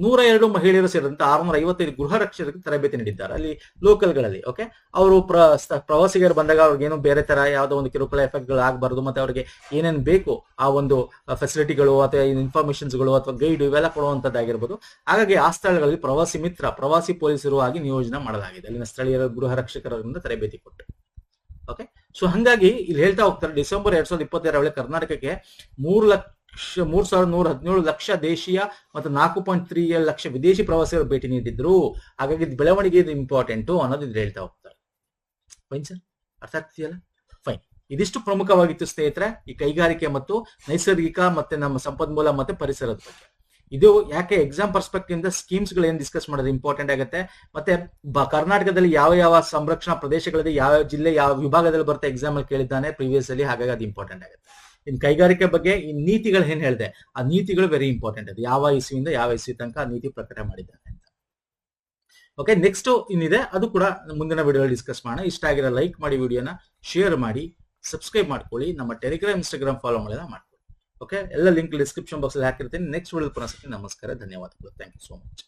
102 ಮಹಿಳೆಯರು ಸೇರಿದಂತೆ 655 ಗೃಹ ರಕ್ಷಕರಿಗೆ ತರಬೇತಿ ನೀಡಿದ್ದಾರೆ ಅಲ್ಲಿ ಲೋಕಲ್ಗಳಲ್ಲಿ. ಓಕೆ. ಅವರು ಪ್ರವಾಸಿಗರು ಬಂದಾಗ ಅವ್ರಿಗೆ ಏನು ಬೇರೆ ತರ ಯಾವುದೋ ಒಂದು ಕಿರುಕುಳ ಎಫೆಕ್ಟ್ ಗಳು ಆಗಬಾರ್ದು, ಮತ್ತೆ ಅವ್ರಿಗೆ ಏನೇನು ಬೇಕು ಆ ಒಂದು ಫೆಸಿಲಿಟಿಗಳು ಅಥವಾ ಇನ್ಫಾರ್ಮೇಶನ್ಸ್ಗಳು ಅಥವಾ ಗೈಡ್ ಇವೆಲ್ಲ ಕೊಡುವಂತದ್ದಾಗಿರ್ಬೋದು. ಹಾಗಾಗಿ ಆ ಸ್ಥಳಗಳಲ್ಲಿ ಪ್ರವಾಸಿ ಮಿತ್ರ, ಪ್ರವಾಸಿ ಪೊಲೀಸರು ಆಗಿ ನಿಯೋಜನೆ ಮಾಡಲಾಗಿದೆ. ಅಲ್ಲಿನ ಸ್ಥಳೀಯರ ಗೃಹ ರಕ್ಷಕರಿಂದ ತರಬೇತಿ ಕೊಟ್ಟು. ಓಕೆ. ಸೊ ಹಂಗಾಗಿ ಇಲ್ಲಿ ಹೇಳ್ತಾ ಹೋಗ್ತಾರೆ, ಡಿಸೆಂಬರ್ 2022 ಕರ್ನಾಟಕಕ್ಕೆ 3,117 ಲಕ್ಷ ದೇಶೀಯ ಮತ್ತು 4.37 ಲಕ್ಷ ವಿದೇಶಿ ಪ್ರವಾಸಿಗರು ಭೇಟಿ ನೀಡಿದ್ರು. ಹಾಗಾಗಿ ಬೆಳವಣಿಗೆ ಇದು ಇಂಪಾರ್ಟೆಂಟ್ ಅನ್ನೋದು ಇದು ಹೇಳ್ತಾ ಹೋಗ್ತಾರೆ. ಫೈನ್ ಸರ್, ಅರ್ಥ ಆಗ್ತಿದೆಯಲ್ಲ? ಫೈನ್. ಇದಿಷ್ಟು ಪ್ರಮುಖವಾಗಿತ್ತು ಸ್ನೇಹಿತರೆ ಈ ಕೈಗಾರಿಕೆ ಮತ್ತು ನೈಸರ್ಗಿಕ ಮತ್ತೆ ನಮ್ಮ ಸಂಪನ್ಮೂಲ ಮತ್ತೆ ಪರಿಸರದ ಬಗ್ಗೆ. ಇದು ಯಾಕೆ ಎಕ್ಸಾಮ್ ಪರ್ಸ್ಪೆಕ್ಟಿವ್ ಇಂದ ಸ್ಕೀಮ್ಸ್ ಗಳು ಏನ್ ಡಿಸ್ಕಸ್ ಮಾಡೋದು ಇಂಪಾರ್ಟೆಂಟ್ ಆಗುತ್ತೆ. ಮತ್ತೆ ಕರ್ನಾಟಕದಲ್ಲಿ ಯಾವ ಯಾವ ಸಂರಕ್ಷಣಾ ಪ್ರದೇಶಗಳಿದೆ, ಯಾವ ಜಿಲ್ಲೆ ಯಾವ ವಿಭಾಗದಲ್ಲಿ ಬರುತ್ತೆ ಎಕ್ಸಾಮ್ ಅಲ್ಲಿ ಕೇಳಿದ್ದಾನೆ ಪ್ರೀವಿಯಸ್ ಅಲ್ಲಿ. ಹಾಗಾಗಿ ಅದು ಇಂಪಾರ್ಟೆಂಟ್ ಆಗುತ್ತೆ. ಇನ್ ಕೈಗಾರಿಕೆ ಬಗ್ಗೆ ಈ ನೀತಿಗಳು ಏನ್ ಹೇಳಿದೆ, ಆ ನೀತಿಗಳು ವೆರಿ ಇಂಪಾರ್ಟೆಂಟ್. ಅದು ಯಾವ ಇಸ್ವಿಯಿಂದ ಯಾವ ಇಸ್ವಿ ತನಕ ಆ ನೀತಿ ಪ್ರಕಟ ಮಾಡಿದ್ದಾನೆ ಅಂತ. ಓಕೆ. ನೆಕ್ಸ್ಟ್ ಇನ್ನಿದೆ, ಅದು ಕೂಡ ಮುಂದಿನ ವಿಡಿಯೋ ಡಿಸ್ಕಸ್ ಮಾಡೋಣ. ಇಷ್ಟ ಆಗಿರೋ ಲೈಕ್ ಮಾಡಿ, ವಿಡಿಯೋನ ಶೇರ್ ಮಾಡಿ, ಸಬ್ಸ್ಕ್ರೈಬ್ ಮಾಡ್ಕೊಳ್ಳಿ, ನಮ್ಮ ಟೆಲಿಗ್ರಾಮ್, ಇನ್ಸ್ಟಾಗ್ರಾಮ್ ಫಾಲೋ ಮಾಡೋದನ್ನ ಮಾಡ್ಕೊಳ್ಳಿ. ಓಕೆ. ಎಲ್ಲ ಲಿಂಕ್ ಡಿಸ್ಕ್ರಿಪ್ಷನ್ ಬಾಕ್ಸ್ ಅಲ್ಲಿ ಹಾಕಿರ್ತೀನಿ. ನೆಕ್ಸ್ಟ್ ವಿಡಿಯೋ ಪುನಃ ಸಿಗ್ತೀನಿ. ನಮಸ್ಕಾರ, ಧನ್ಯವಾದಗಳು. Thank you so much.